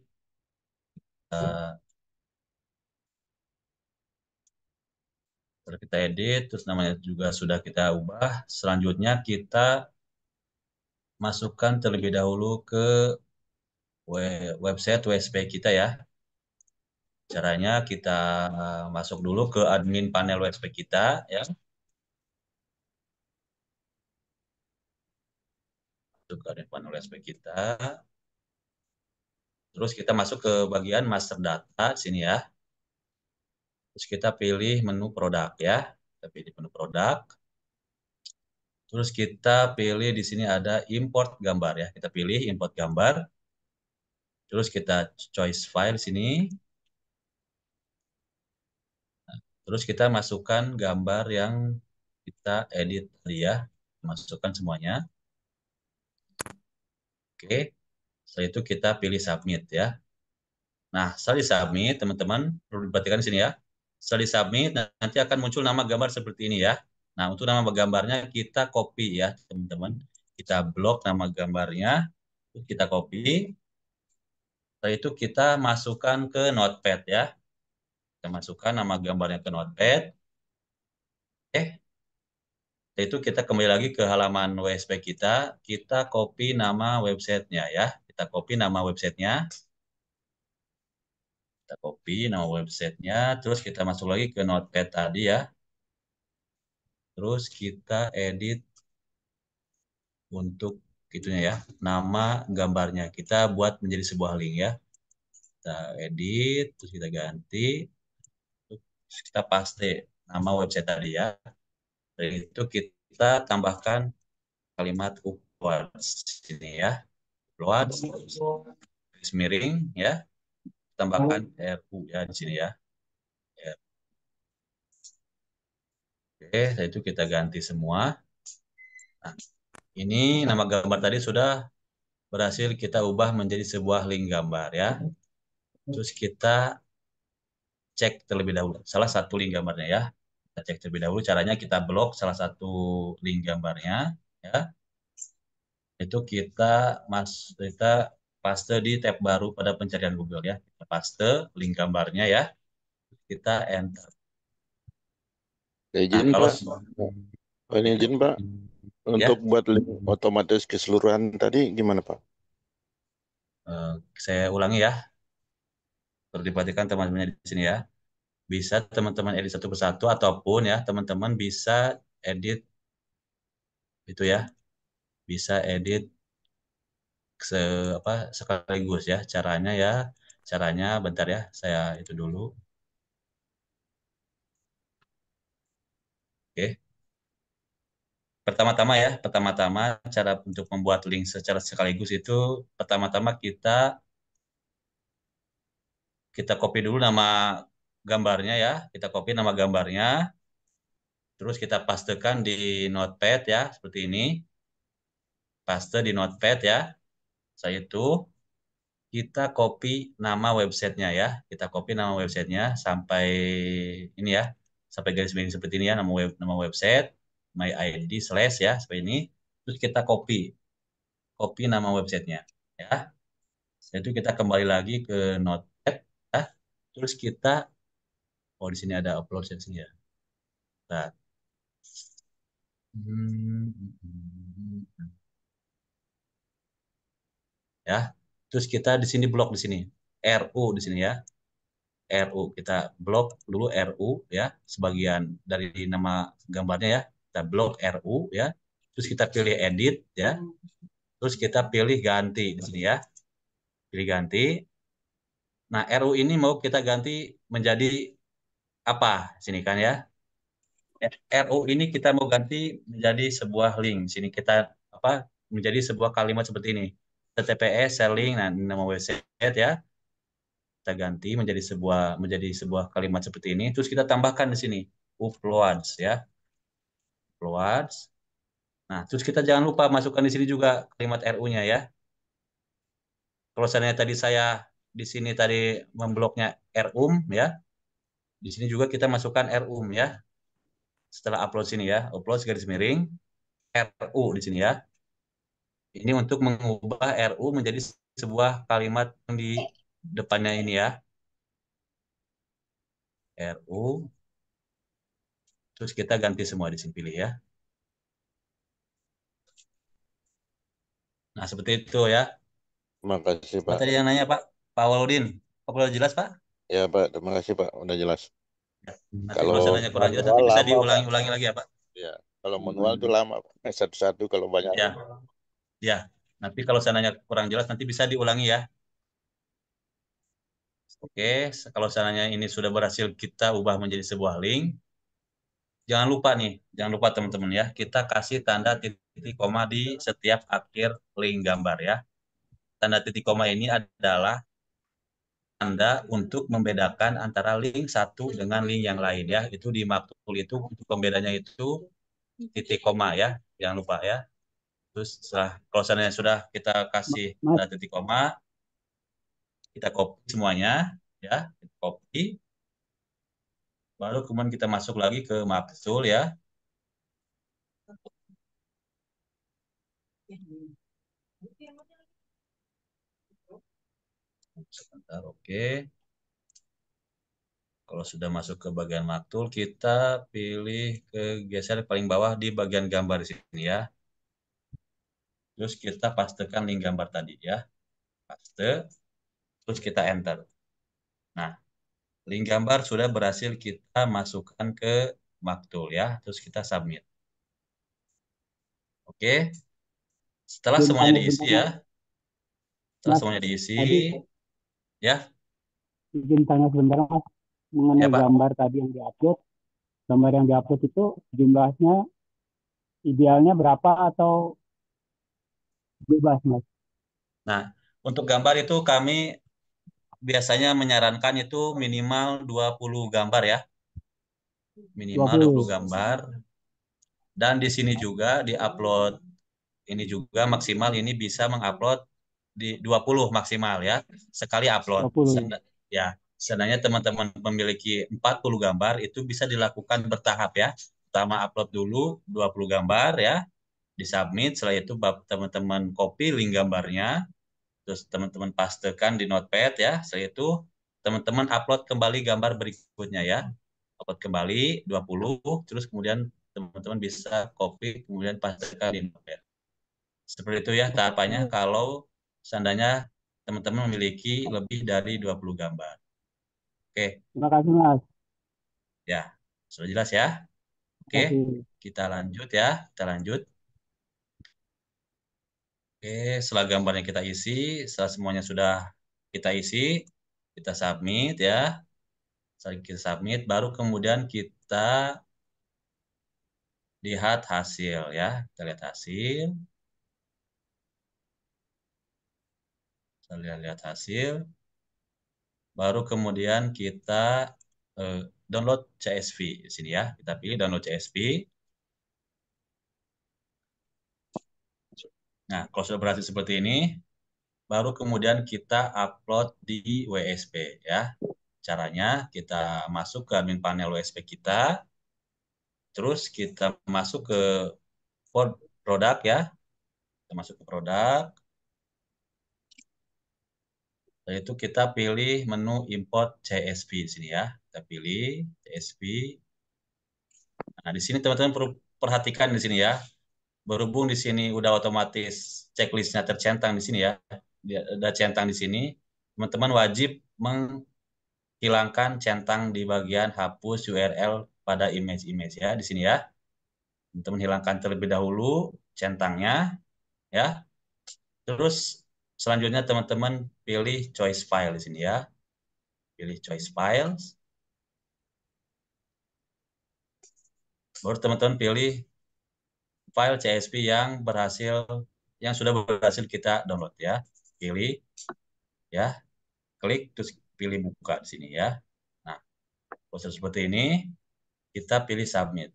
Kita edit, terus namanya juga sudah kita ubah. Selanjutnya kita masukkan terlebih dahulu ke website WSP kita ya. Caranya kita masuk dulu ke admin panel WSP kita ya. Masuk ke admin panel WSP kita. Terus kita masuk ke bagian master data di sini ya. Terus kita pilih menu produk ya. Kita pilih menu produk. Terus kita pilih di sini ada import gambar ya. Kita pilih import gambar. Terus kita choice file sini. Terus kita masukkan gambar yang kita edit tadi ya. Masukkan semuanya. Oke. Setelah itu kita pilih submit ya. Nah, setelah di submit, teman-teman perlu diperhatikan di sini ya. Setelah di submit, nanti akan muncul nama gambar seperti ini ya. Nah, untuk nama gambarnya kita copy ya, teman-teman. Kita blok nama gambarnya, kita copy. Setelah itu kita masukkan ke Notepad ya. Kita masukkan nama gambarnya ke Notepad. Setelah itu kita kembali lagi ke halaman WSP kita. Kita copy nama websitenya ya. Kita copy nama websitenya. Kita copy nama websitenya. Terus kita masuk lagi ke Notepad tadi ya. Terus kita edit untuk gitunya ya. Nama gambarnya kita buat menjadi sebuah link ya. Kita edit, terus kita ganti, terus kita paste nama website tadi ya. Dan itu kita tambahkan kalimat uploads sini ya. Uploads, garis miring ya. Tambahkan RU ya di sini ya. Oke, setelah itu kita ganti semua. Nah, ini nama gambar tadi sudah berhasil kita ubah menjadi sebuah link gambar ya. Terus kita cek terlebih dahulu salah satu link gambarnya ya. Kita cek terlebih dahulu, caranya kita blok salah satu link gambarnya ya. Itu kita paste di tab baru pada pencarian Google ya. Kita paste link gambarnya ya. Kita enter. Izin Nah, Pak, ini izin Pak, untuk buat link otomatis keseluruhan tadi gimana Pak? Saya ulangi ya. Perlu diperhatikan teman-teman di sini ya. Bisa teman-teman edit satu persatu ataupun ya teman-teman bisa edit itu ya. Bisa edit sekaligus ya. Caranya bentar ya. Saya itu dulu. Oke. Pertama-tama cara untuk membuat link secara sekaligus itu pertama-tama kita copy dulu nama gambarnya ya. Kita copy nama gambarnya. Terus kita pastekan di Notepad ya, seperti ini. Paste di Notepad ya. Saya itu kita copy nama websitenya ya. Kita copy nama websitenya sampai ini ya. Sampai garis miring seperti ini ya, nama website, my ID slash ya, seperti ini. Terus kita copy nama websitenya ya. Setelah itu kita kembali lagi ke Notepad ya. Terus di sini ada upload di sini ya. Nah. Ya. Terus kita di sini blok di sini. RU di sini ya. RU kita blok dulu RU ya, sebagian dari nama gambarnya ya. Kita blok RU ya. Terus kita pilih edit ya. Terus kita pilih ganti di sini ya. Pilih ganti. Nah, RU ini mau kita ganti menjadi apa? Sini kan ya. RU ini kita mau ganti menjadi sebuah link. Sini kita menjadi sebuah kalimat seperti ini. TTPS selling, nah nama website ya. Kita ganti menjadi sebuah kalimat seperti ini. Terus kita tambahkan di sini uploads ya. Uploads. Nah, terus kita jangan lupa masukkan di sini juga kalimat RU-nya ya. Kalau seandainya tadi saya di sini tadi membloknya RUM ya. Di sini juga kita masukkan RUM ya. Setelah upload sini ya, upload garis miring RU di sini ya. Ini untuk mengubah RU menjadi sebuah kalimat yang di depannya ini ya. RU. Terus kita ganti semua di sini pilih ya. Nah, seperti itu ya. Terima kasih Pak. Tadi yang nanya Pak Waludin. Apa udah jelas Pak? Ya Pak, terima kasih Pak, udah jelas. Ya. Nanti kalau seandainya kurang jelas nanti bisa diulangi lagi ya Pak. Ya, kalau manual itu lama Pak. Satu-satu kalau banyak. Ya. Ya. Nanti kalau seandainya kurang jelas nanti bisa diulangi ya. Oke, kalau seandainya ini sudah berhasil kita ubah menjadi sebuah link, jangan lupa teman-teman ya, kita kasih tanda titik koma di setiap akhir link gambar ya. Tanda titik koma ini adalah tanda untuk membedakan antara link satu dengan link yang lain ya. Itu di Maktul itu untuk pembedanya itu titik koma ya, jangan lupa ya. Terus kalau seandainya sudah kita kasih tanda titik koma, kita copy semuanya ya, kita copy. Baru kemudian kita masuk lagi ke Maktul ya. Sebentar, oke. Kalau sudah masuk ke bagian Maktul, kita pilih geser paling bawah di bagian gambar di sini ya. Terus kita pastekan link gambar tadi ya. Paste. Terus kita enter. Nah, link gambar sudah berhasil kita masukkan ke Maktul ya. Terus kita submit. Oke. Setelah Izin semuanya tanya diisi sebentar, ya, Mas. setelah Mas, semuanya diisi, tadi ya, izin tanya sebentar, Mas, ya mengenai Pak. gambar tadi yang diupload. Gambar yang diupload itu jumlahnya idealnya berapa atau bebas, Mas? Nah, untuk gambar itu kami biasanya menyarankan itu minimal 20 gambar ya. Minimal 20 20. gambar. Dan di sini juga di-upload ini juga maksimal ini bisa mengupload di 20 maksimal ya. Sekali upload. 20. Ya, sebenarnya teman-teman memiliki 40 gambar itu bisa dilakukan bertahap ya. Pertama upload dulu 20 gambar ya, disubmit, setelah itu teman-teman copy link gambarnya, terus teman-teman pastekan di notepad ya, setelah itu teman-teman upload kembali gambar berikutnya ya, upload kembali 20, terus kemudian teman-teman bisa copy kemudian pastekan di notepad. Seperti itu ya tahapannya kalau seandainya teman-teman memiliki lebih dari 20 gambar. Oke. Terima kasih, Mas. Ya, sudah jelas ya. Oke, Terima kasih. kita lanjut ya, kita lanjut. Oke, setelah gambarnya kita isi, setelah semuanya sudah kita isi, kita submit ya. Setelah kita submit, baru kemudian kita lihat hasil ya. Kita lihat hasil. Kita lihat hasil. Baru kemudian kita download CSV di sini ya. Kita pilih download CSV. Nah, kalau sudah berhasil seperti ini, baru kemudian kita upload di WSP ya. Caranya kita masuk ke admin panel WSP kita, terus kita masuk ke produk ya, kita masuk ke produk, setelah itu kita pilih menu import CSV di sini ya, kita pilih CSV. Nah di sini teman-teman perlu perhatikan di sini ya, berhubung di sini udah otomatis checklistnya tercentang di sini ya, udah centang di sini, teman-teman wajib menghilangkan centang di bagian hapus URL pada image ya di sini ya. Teman-teman hilangkan terlebih dahulu centangnya ya. Terus selanjutnya teman-teman pilih choice file di sini ya. Pilih choice files. Baru teman-teman pilih file CSV yang sudah berhasil kita download ya. Pilih ya. Klik terus pilih buka di sini ya. Nah, proses seperti ini kita pilih submit.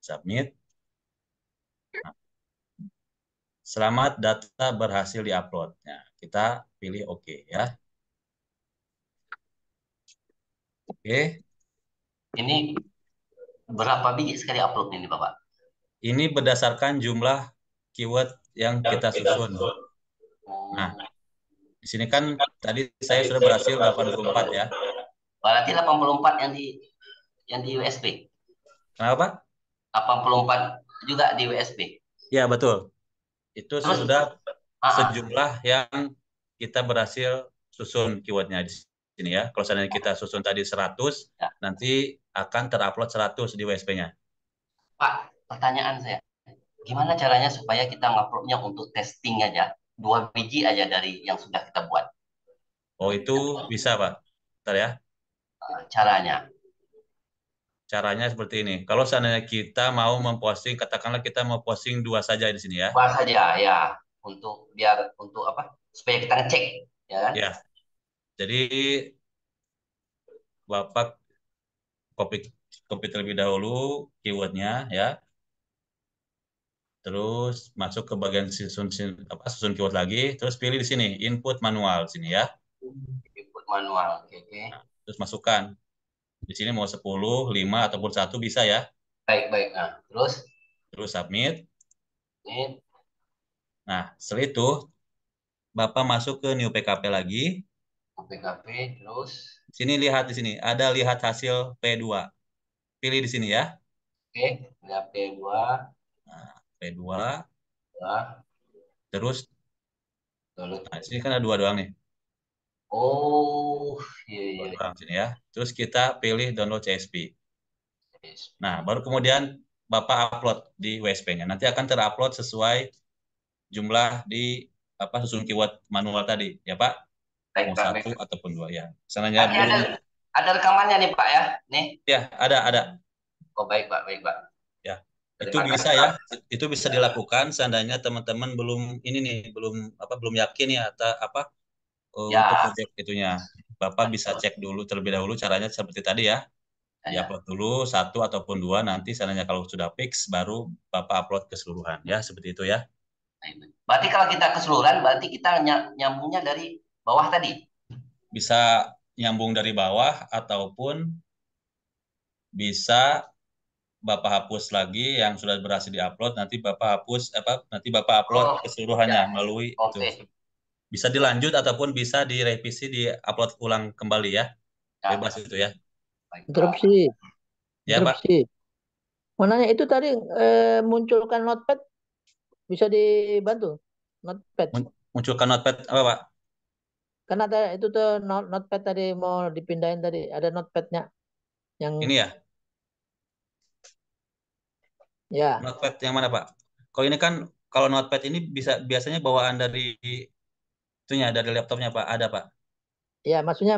Submit. Nah, selamat data berhasil diupload. Nah, kita pilih OK ya. Oke. Ini berapa biji sekali upload ini, Bapak? Ini berdasarkan jumlah keyword yang kita susun. Nah, di sini kan tadi saya sudah berhasil 84 ya. Berarti 84 yang di USB. Kenapa, Pak? 84 juga di USB. Ya, betul. Itu Terus, sudah sejumlah yang kita berhasil susun keywordnya di sini ya. Kalau seandainya kita susun tadi 100, ya, nanti akan terupload 100 di USB-nya. Pak, pertanyaan saya. Gimana caranya supaya kita nguploadnya untuk testing aja? 2 biji aja dari yang sudah kita buat. Oh, itu bisa, Pak. Bentar ya. Caranya? Caranya seperti ini. Kalau seandainya kita mau memposting, katakanlah kita mau posting 2 saja di sini ya. 2 saja, ya. Untuk apa? Supaya kita ngecek, ya kan? Ya. Jadi Bapak copy terlebih dahulu keywordnya ya. Terus masuk ke bagian susun keyword lagi. Terus pilih di sini input manual sini ya. Input manual, oke. Nah, terus masukkan. Di sini mau 10, 5 ataupun 1 bisa ya. Baik. Nah, terus submit. Ini. Nah, setelah itu Bapak masuk ke new PKP lagi. PKP terus. Sini lihat di sini, ada lihat hasil P2. Pilih di sini ya. Oke, lihat P2. Nah, P2. Terus nah, di sini kan ada 2 doang nih. Oh, iya. 2 doang sini ya. Terus kita pilih download CSV. Nah, baru kemudian Bapak upload di WSP-nya. Nanti akan terupload sesuai jumlah di susun keyword manual tadi, ya Pak. Baik, Mau Pak. satu ataupun dua ya. Sananya Nanti belum. ada rekamannya nih Pak ya. Nih. Ya, ada. Oh baik Pak, baik Pak. Ya. Itu Terima bisa kasih, ya. Pak. Itu bisa dilakukan seandainya teman-teman belum belum yakin ya Ya. untuk project itunya. Bapak bisa cek dulu terlebih dahulu caranya seperti tadi ya. Di-upload dulu satu ataupun dua, nanti seandainya kalau sudah fix baru Bapak upload keseluruhan ya, seperti itu ya. Berarti kalau kita keseluruhan berarti kita nyambungnya dari bawah tadi. Bisa nyambung dari bawah ataupun bisa Bapak hapus lagi yang sudah berhasil diupload, nanti Bapak hapus nanti Bapak upload keseluruhannya melalui itu. Bisa dilanjut ataupun bisa direvisi, di-upload ulang kembali ya. Bebas itu ya. Interupsi. Ya, Pak. Interupsi. Mau nanya itu tadi munculkan notepad bisa dibantu? Notepad. Munculkan notepad apa, Pak? Karena ada itu tuh notepad tadi mau dipindahin tadi, ada notepadnya yang ini ya. Ya. Notepad yang mana, Pak? Kalau ini kan, kalau notepad ini biasanya bawaan dari itunya, dari laptopnya, Pak. Ada, Pak. Ya, maksudnya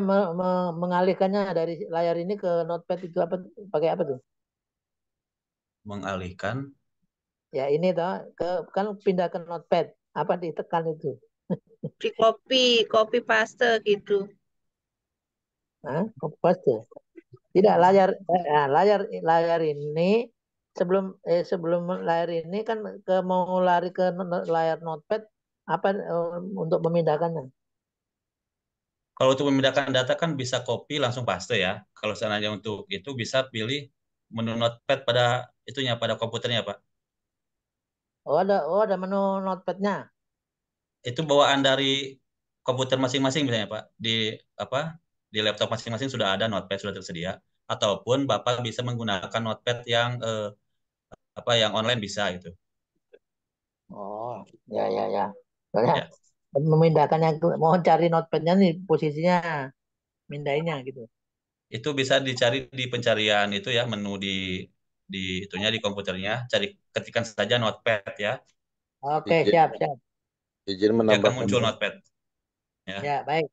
mengalihkannya dari layar ini ke notepad itu apa? Pakai apa tuh? Mengalihkan? Ya ini toh, kan pindah ke notepad. Apa ditekan itu? Di copy paste gitu. Hah? Copy paste? Tidak, layar ini sebelum layar ini kan mau lari ke layar notepad apa untuk memindahkannya? Kalau untuk memindahkan data kan bisa copy langsung paste ya. Kalau seandainya untuk itu bisa pilih menu notepad pada komputernya, Pak. Oh ada menu notepadnya. Itu bawaan dari komputer masing-masing misalnya, Pak. Di laptop masing-masing sudah ada notepad, sudah tersedia. Ataupun Bapak bisa menggunakan notepad yang yang online bisa gitu. Oh, ya. Soalnya memindahkannya, mau cari notepadnya nih posisinya, mindahinnya gitu. Itu bisa dicari di pencarian itu ya, menu di itunya di komputernya, ketikkan saja notepad ya. Oke, siap. Izin Dia akan menambahkan, muncul Pak. notepad. Ya, baik.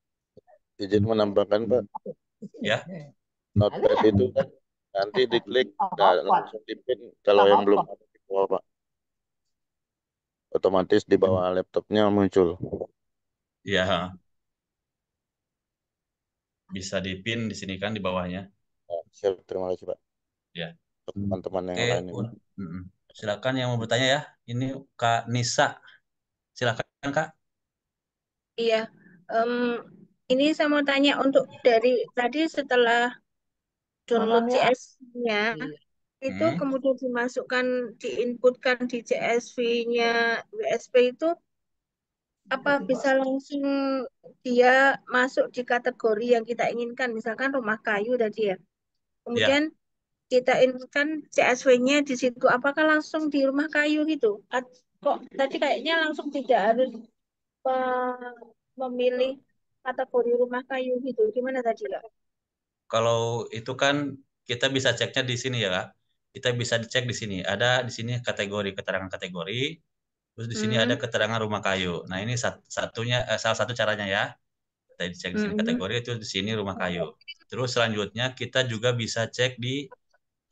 Izin menambahkan, Pak. Ya. Notepad itu kan nanti diklik, langsung dipin kalau yang belum ada di bawah, Pak. Otomatis di bawah laptopnya muncul. Iya. Bisa dipin di sini kan di bawahnya. Siap, terima kasih, Pak. Ya. Teman-teman yang lain ini. Silakan yang mau bertanya ya. Ini Kak Nisa. Silakan, Kak. Iya. Ini saya mau tanya untuk dari tadi setelah download CSV-nya itu kemudian diinputkan di CSV-nya WSP itu apa bisa langsung dia masuk di kategori yang kita inginkan, misalkan rumah kayu tadi ya. Kemudian kita inputkan CSV-nya di situ, apakah langsung di rumah kayu gitu? Kok tadi kayaknya langsung tidak harus memilih kategori rumah kayu gitu. Gimana tadi, Kak? Kalau itu kan kita bisa ceknya di sini ya, Kak. Kita bisa dicek di sini. Ada di sini keterangan kategori. Terus di sini ada keterangan rumah kayu. Nah, ini salah satu caranya ya. Kita cek di sini kategori, itu di sini rumah kayu. Terus selanjutnya kita juga bisa cek di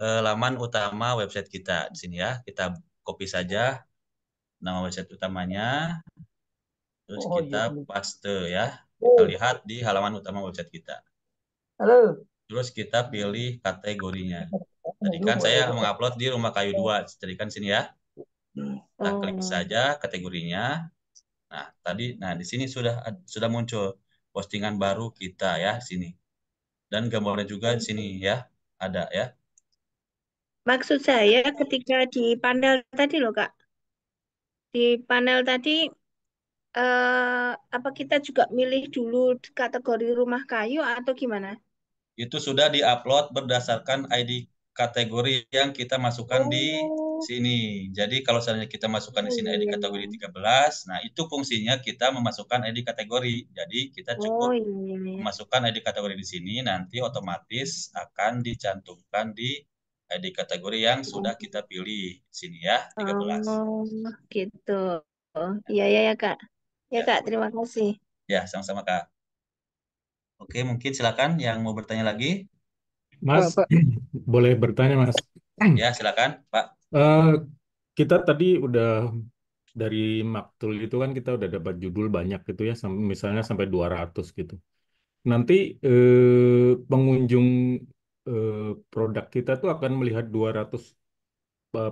laman utama website kita di sini ya. Kita copy saja nama website utamanya. Terus kita paste ya. Kita lihat di halaman utama website kita. Halo. Terus kita pilih kategorinya. Tadi kan saya mengupload di rumah kayu 2. Jadi kan sini ya. Kita klik saja kategorinya. Nah, di sini sudah muncul postingan baru kita ya di sini. Dan gambarnya juga di sini ya. Ada ya. Maksud saya ketika di panel tadi loh, Kak. Di panel tadi apa kita juga milih dulu kategori rumah kayu atau gimana? Itu sudah diupload berdasarkan ID kategori yang kita masukkan di sini. Jadi kalau seandainya kita masukkan di sini ID kategori 13, nah itu fungsinya kita memasukkan ID kategori. Jadi kita cukup memasukkan ID kategori di sini, nanti otomatis akan dicantumkan di ID kategori yang sudah kita pilih di sini ya, 13. Oh, gitu. Iya, ya, ya, Kak. Ya, Ya, Kak, terima kasih. ya sama-sama Kak. Oke, mungkin silakan yang mau bertanya lagi. Mas, Pak. boleh bertanya, Mas? Ya, silakan, Pak. Eh, kita tadi udah dari Maktul itu kan kita udah dapat judul banyak gitu ya, misalnya sampai 200 gitu. Nanti pengunjung eh, produk kita tuh akan melihat 200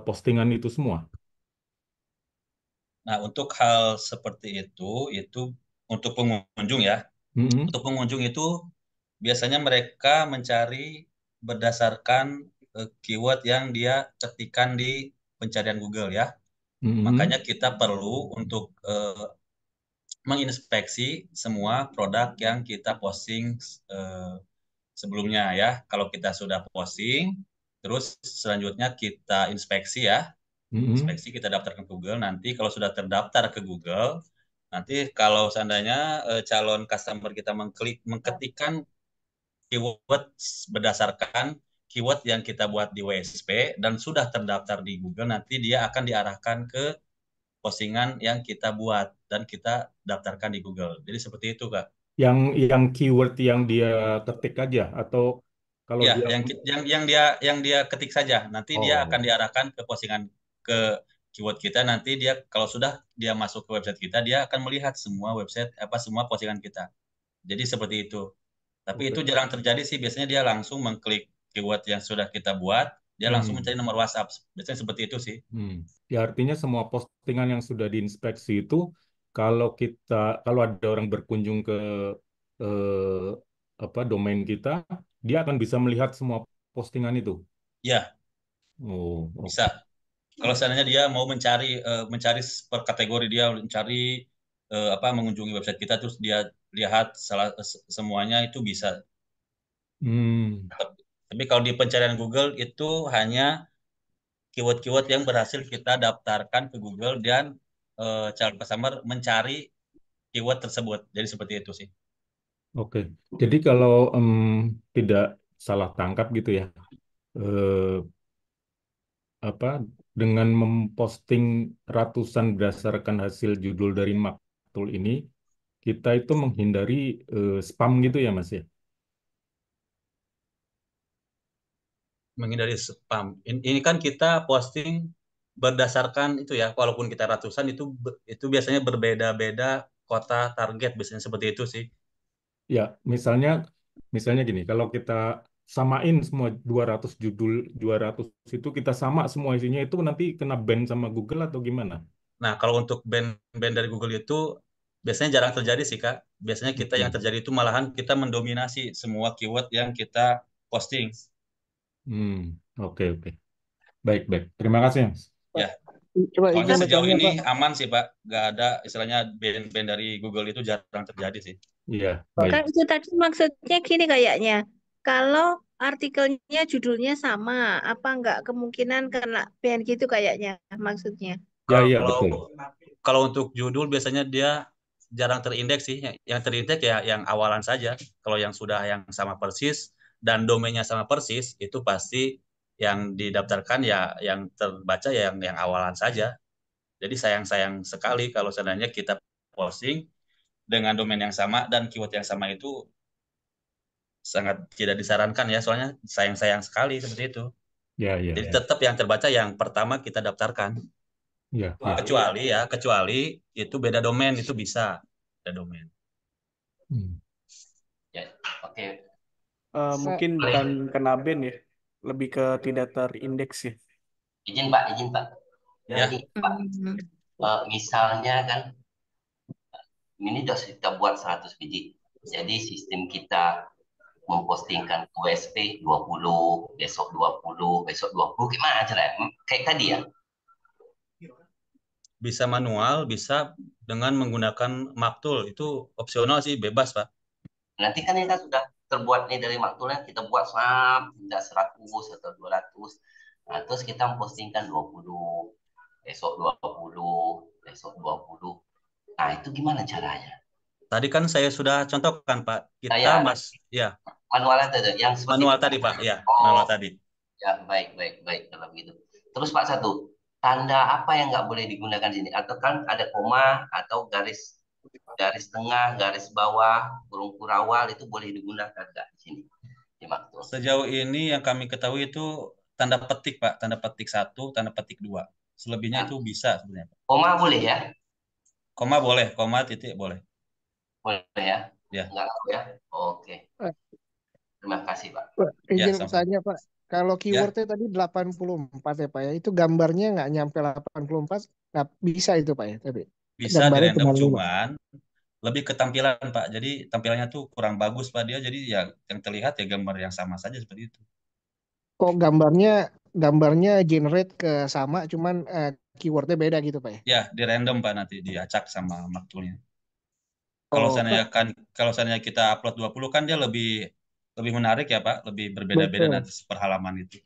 postingan itu semua. Nah, untuk hal seperti itu untuk pengunjung ya. Untuk pengunjung itu biasanya mereka mencari berdasarkan keyword yang dia ketikkan di pencarian Google ya. Makanya kita perlu untuk menginspeksi semua produk yang kita posting sebelumnya ya. Kalau kita sudah posting, terus selanjutnya kita inspeksi ya. Inspeksi kita daftarkan ke Google. Nanti kalau sudah terdaftar ke Google, nanti kalau seandainya calon customer kita mengketikkan keyword berdasarkan keyword yang kita buat di WSP dan sudah terdaftar di Google, nanti dia akan diarahkan ke postingan yang kita buat dan kita daftarkan di Google. Jadi seperti itu, Kak. Yang keyword yang dia ketik aja atau kalau Ya, dia yang dia ketik saja. Nanti dia akan diarahkan ke postingan ke keyword kita. Nanti dia kalau sudah dia masuk ke website kita, dia akan melihat semua website semua postingan kita. Jadi seperti itu. Tapi itu jarang terjadi sih. Biasanya dia langsung mengklik keyword yang sudah kita buat, dia langsung mencari nomor WhatsApp. Biasanya seperti itu sih. Ya artinya semua postingan yang sudah diinspeksi itu kalau ada orang berkunjung ke domain kita, dia akan bisa melihat semua postingan itu. Ya, Oh, bisa. Kalau seandainya dia mau mencari per kategori, dia mencari mengunjungi website kita terus dia lihat semuanya itu bisa. Tapi kalau di pencarian Google itu hanya keyword-keyword yang berhasil kita daftarkan ke Google dan calon customer mencari keyword tersebut. Jadi seperti itu sih. Oke. Jadi kalau tidak salah tangkap gitu ya, dengan memposting ratusan berdasarkan hasil judul dari Maktul ini, kita itu menghindari spam gitu ya, Mas ya? Menghindari spam. Ini kan kita posting berdasarkan itu ya, walaupun kita ratusan itu biasanya berbeda-beda kota target, biasanya seperti itu sih. Ya, misalnya gini, kalau kita samain semua 200 judul, 200 itu kita sama semua isinya itu nanti kena ban sama Google atau gimana? Nah, kalau untuk ban dari Google itu biasanya jarang terjadi sih, Kak. Biasanya kita yang terjadi itu malahan kita mendominasi semua keyword yang kita posting. Oke. Baik. Terima kasih, Mas. Ya. Coba Soalnya izin sejauh bertanya, ini Pak. aman sih, Pak. Nggak ada istilahnya ban dari Google itu jarang terjadi sih. Iya, Kak, itu tadi maksudnya gini kayaknya. Kalau artikelnya judulnya sama, apa nggak kemungkinan kena ban gitu kayaknya maksudnya? Ya, betul. Kalau untuk judul biasanya dia jarang terindeks sih. Yang terindeks ya yang awalan saja. Kalau yang sudah yang sama persis dan domainnya sama persis, itu pasti yang didaftarkan ya yang terbaca ya yang awalan saja. Jadi sayang sekali kalau seandainya kita posting dengan domain yang sama dan keyword yang sama itu sangat tidak disarankan ya. Soalnya sayang sekali seperti itu. Ya. Jadi tetap yang terbaca yang pertama kita daftarkan. Ya. Kecuali itu beda domain, itu bisa beda domain. Ya, oke. Mungkin bukan kena ban ya, lebih ke tidak terindeks ya. Izin Pak. Ya. Jadi Pak, misalnya kan ini sudah kita buat 100 biji. Jadi sistem kita mempostingkan USP 20, besok 20, besok 20, gimana caranya? Kayak tadi ya? Bisa manual, bisa dengan menggunakan Maktul. Itu opsional sih, bebas, Pak. Nanti kan kita sudah terbuat nih dari Maktulnya, kita buat sampai 100 atau 200. Nah, terus kita mempostingkan 20, besok 20, besok 20. Nah, itu gimana caranya? Tadi kan saya sudah contohkan, Pak. Kita manual tadi, yang manual tadi, Pak. Ya, manual tadi. Ya, baik, baik, baik kalau begitu. Terus Pak satu, tanda apa yang nggak boleh digunakan di sini? Atau kan ada koma atau garis garis tengah, garis bawah, kurung kurawal itu boleh digunakan nggak di sini di maktul? Sejauh ini yang kami ketahui itu tanda petik, Pak. Tanda petik 1, tanda petik 2. Selebihnya Nah, itu bisa sebenarnya, Pak. koma boleh ya? Koma boleh, koma titik boleh. Boleh ya? Ya, Nggak tahu ya? Oke, Pak, terima kasih Pak. Pak, ya izin sama. tanya Pak. Kalau Ya, keywordnya tadi 84 ya Pak ya, itu gambarnya nggak nyampe 84, nggak bisa itu Pak ya, tapi bisa gambarnya dirandom cuma 5. cuman lebih ke tampilan, Pak. Jadi tampilannya tuh kurang bagus, Pak, dia. Jadi ya yang terlihat ya gambar yang sama saja seperti itu. Kok gambarnya generate ke sama, cuman keywordnya beda gitu Pak ya? Ya, di random, Pak, nanti diacak sama maktulnya. Oh, Kalau seandainya kita upload 20 kan dia lebih lebih menarik ya, Pak, lebih berbeda-beda betul. nanti per halaman itu.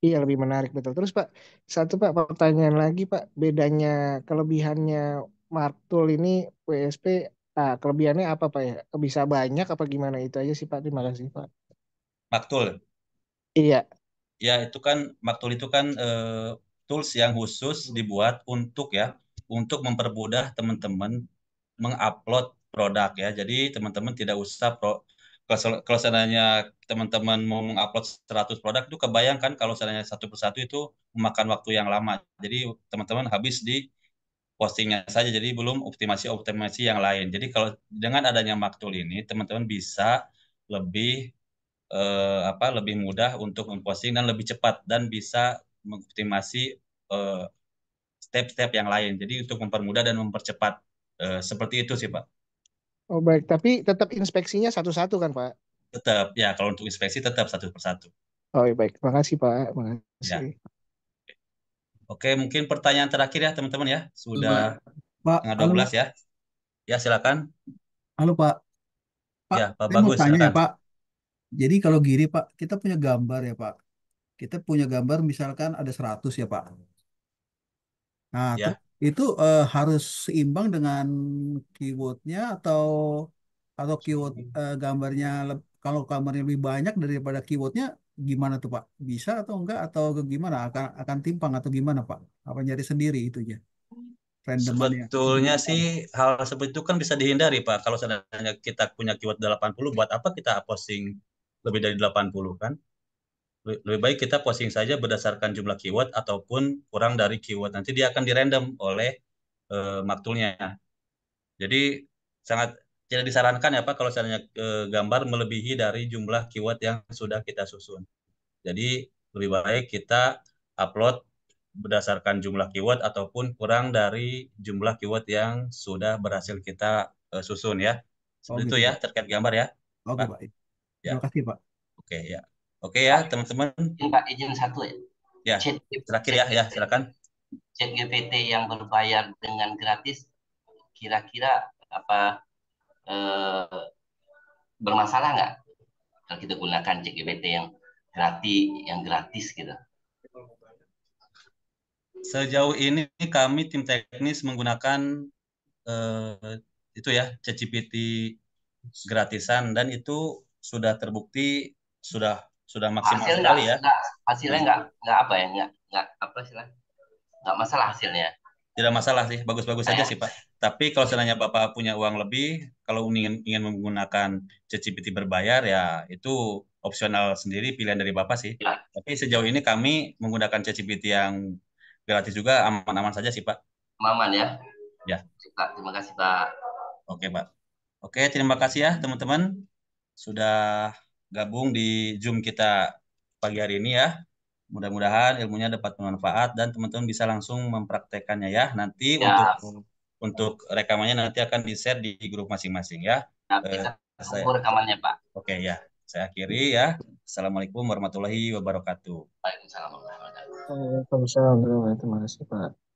Iya lebih menarik betul. Terus Pak, satu Pak pertanyaan lagi Pak, bedanya kelebihannya Martul ini WSP, kelebihannya apa Pak ya? Bisa banyak apa gimana itu aja sih Pak. Terima kasih Pak. Maktul. Iya. Ya, itu kan Maktul itu kan tools yang khusus dibuat untuk mempermudah teman-teman mengupload produk ya. Jadi teman-teman tidak usah kalau seandainya teman-teman mau mengupload 100 produk itu kebayangkan kalau seandainya satu persatu itu memakan waktu yang lama. Jadi teman-teman habis di postingnya saja, jadi belum optimasi yang lain. Jadi kalau dengan adanya Maktul ini teman-teman bisa lebih lebih mudah untuk memposting dan lebih cepat dan bisa mengoptimasi eh, step-step yang lain. Jadi untuk mempermudah dan mempercepat seperti itu sih, Pak. Oh baik, tapi tetap inspeksinya satu-satu kan Pak? Tetap ya, kalau untuk inspeksi tetap satu persatu. Oh iya, baik, terima kasih Pak. Terima Ya. kasih. Oke, mungkin pertanyaan terakhir ya teman-teman ya. Sudah Pak, setengah halo, 12 ya. Ya, silakan. halo Pak. Pak, Ya, Pak saya mau Bagus, tanya ya silakan. Pak. Jadi kalau gini Pak, kita punya gambar ya Pak. Kita punya gambar misalkan ada 100 ya Pak. Nah, Ya. itu harus seimbang dengan keywordnya atau keyword gambarnya kalau gambarnya lebih banyak daripada keywordnya gimana tuh Pak? Bisa atau enggak atau gimana? Akan timpang atau gimana Pak? Apa nyari sendiri itunya? Randomannya. Sebetulnya sih hal seperti itu kan bisa dihindari, Pak. Kalau seandainya kita punya keyword 80, buat apa kita posting lebih dari 80 kan? Lebih baik kita posting saja berdasarkan jumlah keyword ataupun kurang dari keyword. Nanti dia akan dirandom oleh maktulnya. Jadi sangat tidak disarankan ya Pak kalau seandainya gambar melebihi dari jumlah keyword yang sudah kita susun. Jadi lebih baik kita upload berdasarkan jumlah keyword ataupun kurang dari jumlah keyword yang sudah berhasil kita susun ya. Oh Seperti itu gitu ya Pak. terkait gambar ya, Oke Pak. Pak. Ya, Terima kasih Pak. oke ya. Oke ya, teman-teman. Pak, izin satu ya. Ya, terakhir ya, silakan. Chat GPT yang berbayar dengan gratis kira-kira apa bermasalah nggak kalau kita gunakan chat GPT yang gratis gitu? Sejauh ini kami tim teknis menggunakan itu ya ChatGPT gratisan dan itu sudah terbukti sudah maksimal sekali ya. Hasilnya nggak apa ya nggak apa sih nggak masalah hasilnya. Tidak masalah sih, bagus-bagus saja sih Pak. Tapi kalau seandainya Bapak punya uang lebih, kalau ingin menggunakan ChatGPT berbayar ya itu opsional sendiri pilihan dari Bapak sih. Ya. Tapi sejauh ini kami menggunakan ChatGPT yang gratis juga aman-aman saja sih Pak. Aman ya. Ya. Pak, terima kasih Pak. Oke Pak. Oke, terima kasih ya teman-teman sudah gabung di Zoom kita pagi hari ini ya. Mudah-mudahan ilmunya dapat bermanfaat dan teman-teman bisa langsung mempraktekannya ya. Nanti Ya. untuk rekamannya nanti akan di-share di grup masing-masing ya. Kita tunggu rekamannya Pak. Oke ya, saya akhiri ya. Assalamualaikum warahmatullahi wabarakatuh. Waalaikumsalam warahmatullahi wabarakatuh. Waalaikumsalam. Terima kasih Pak.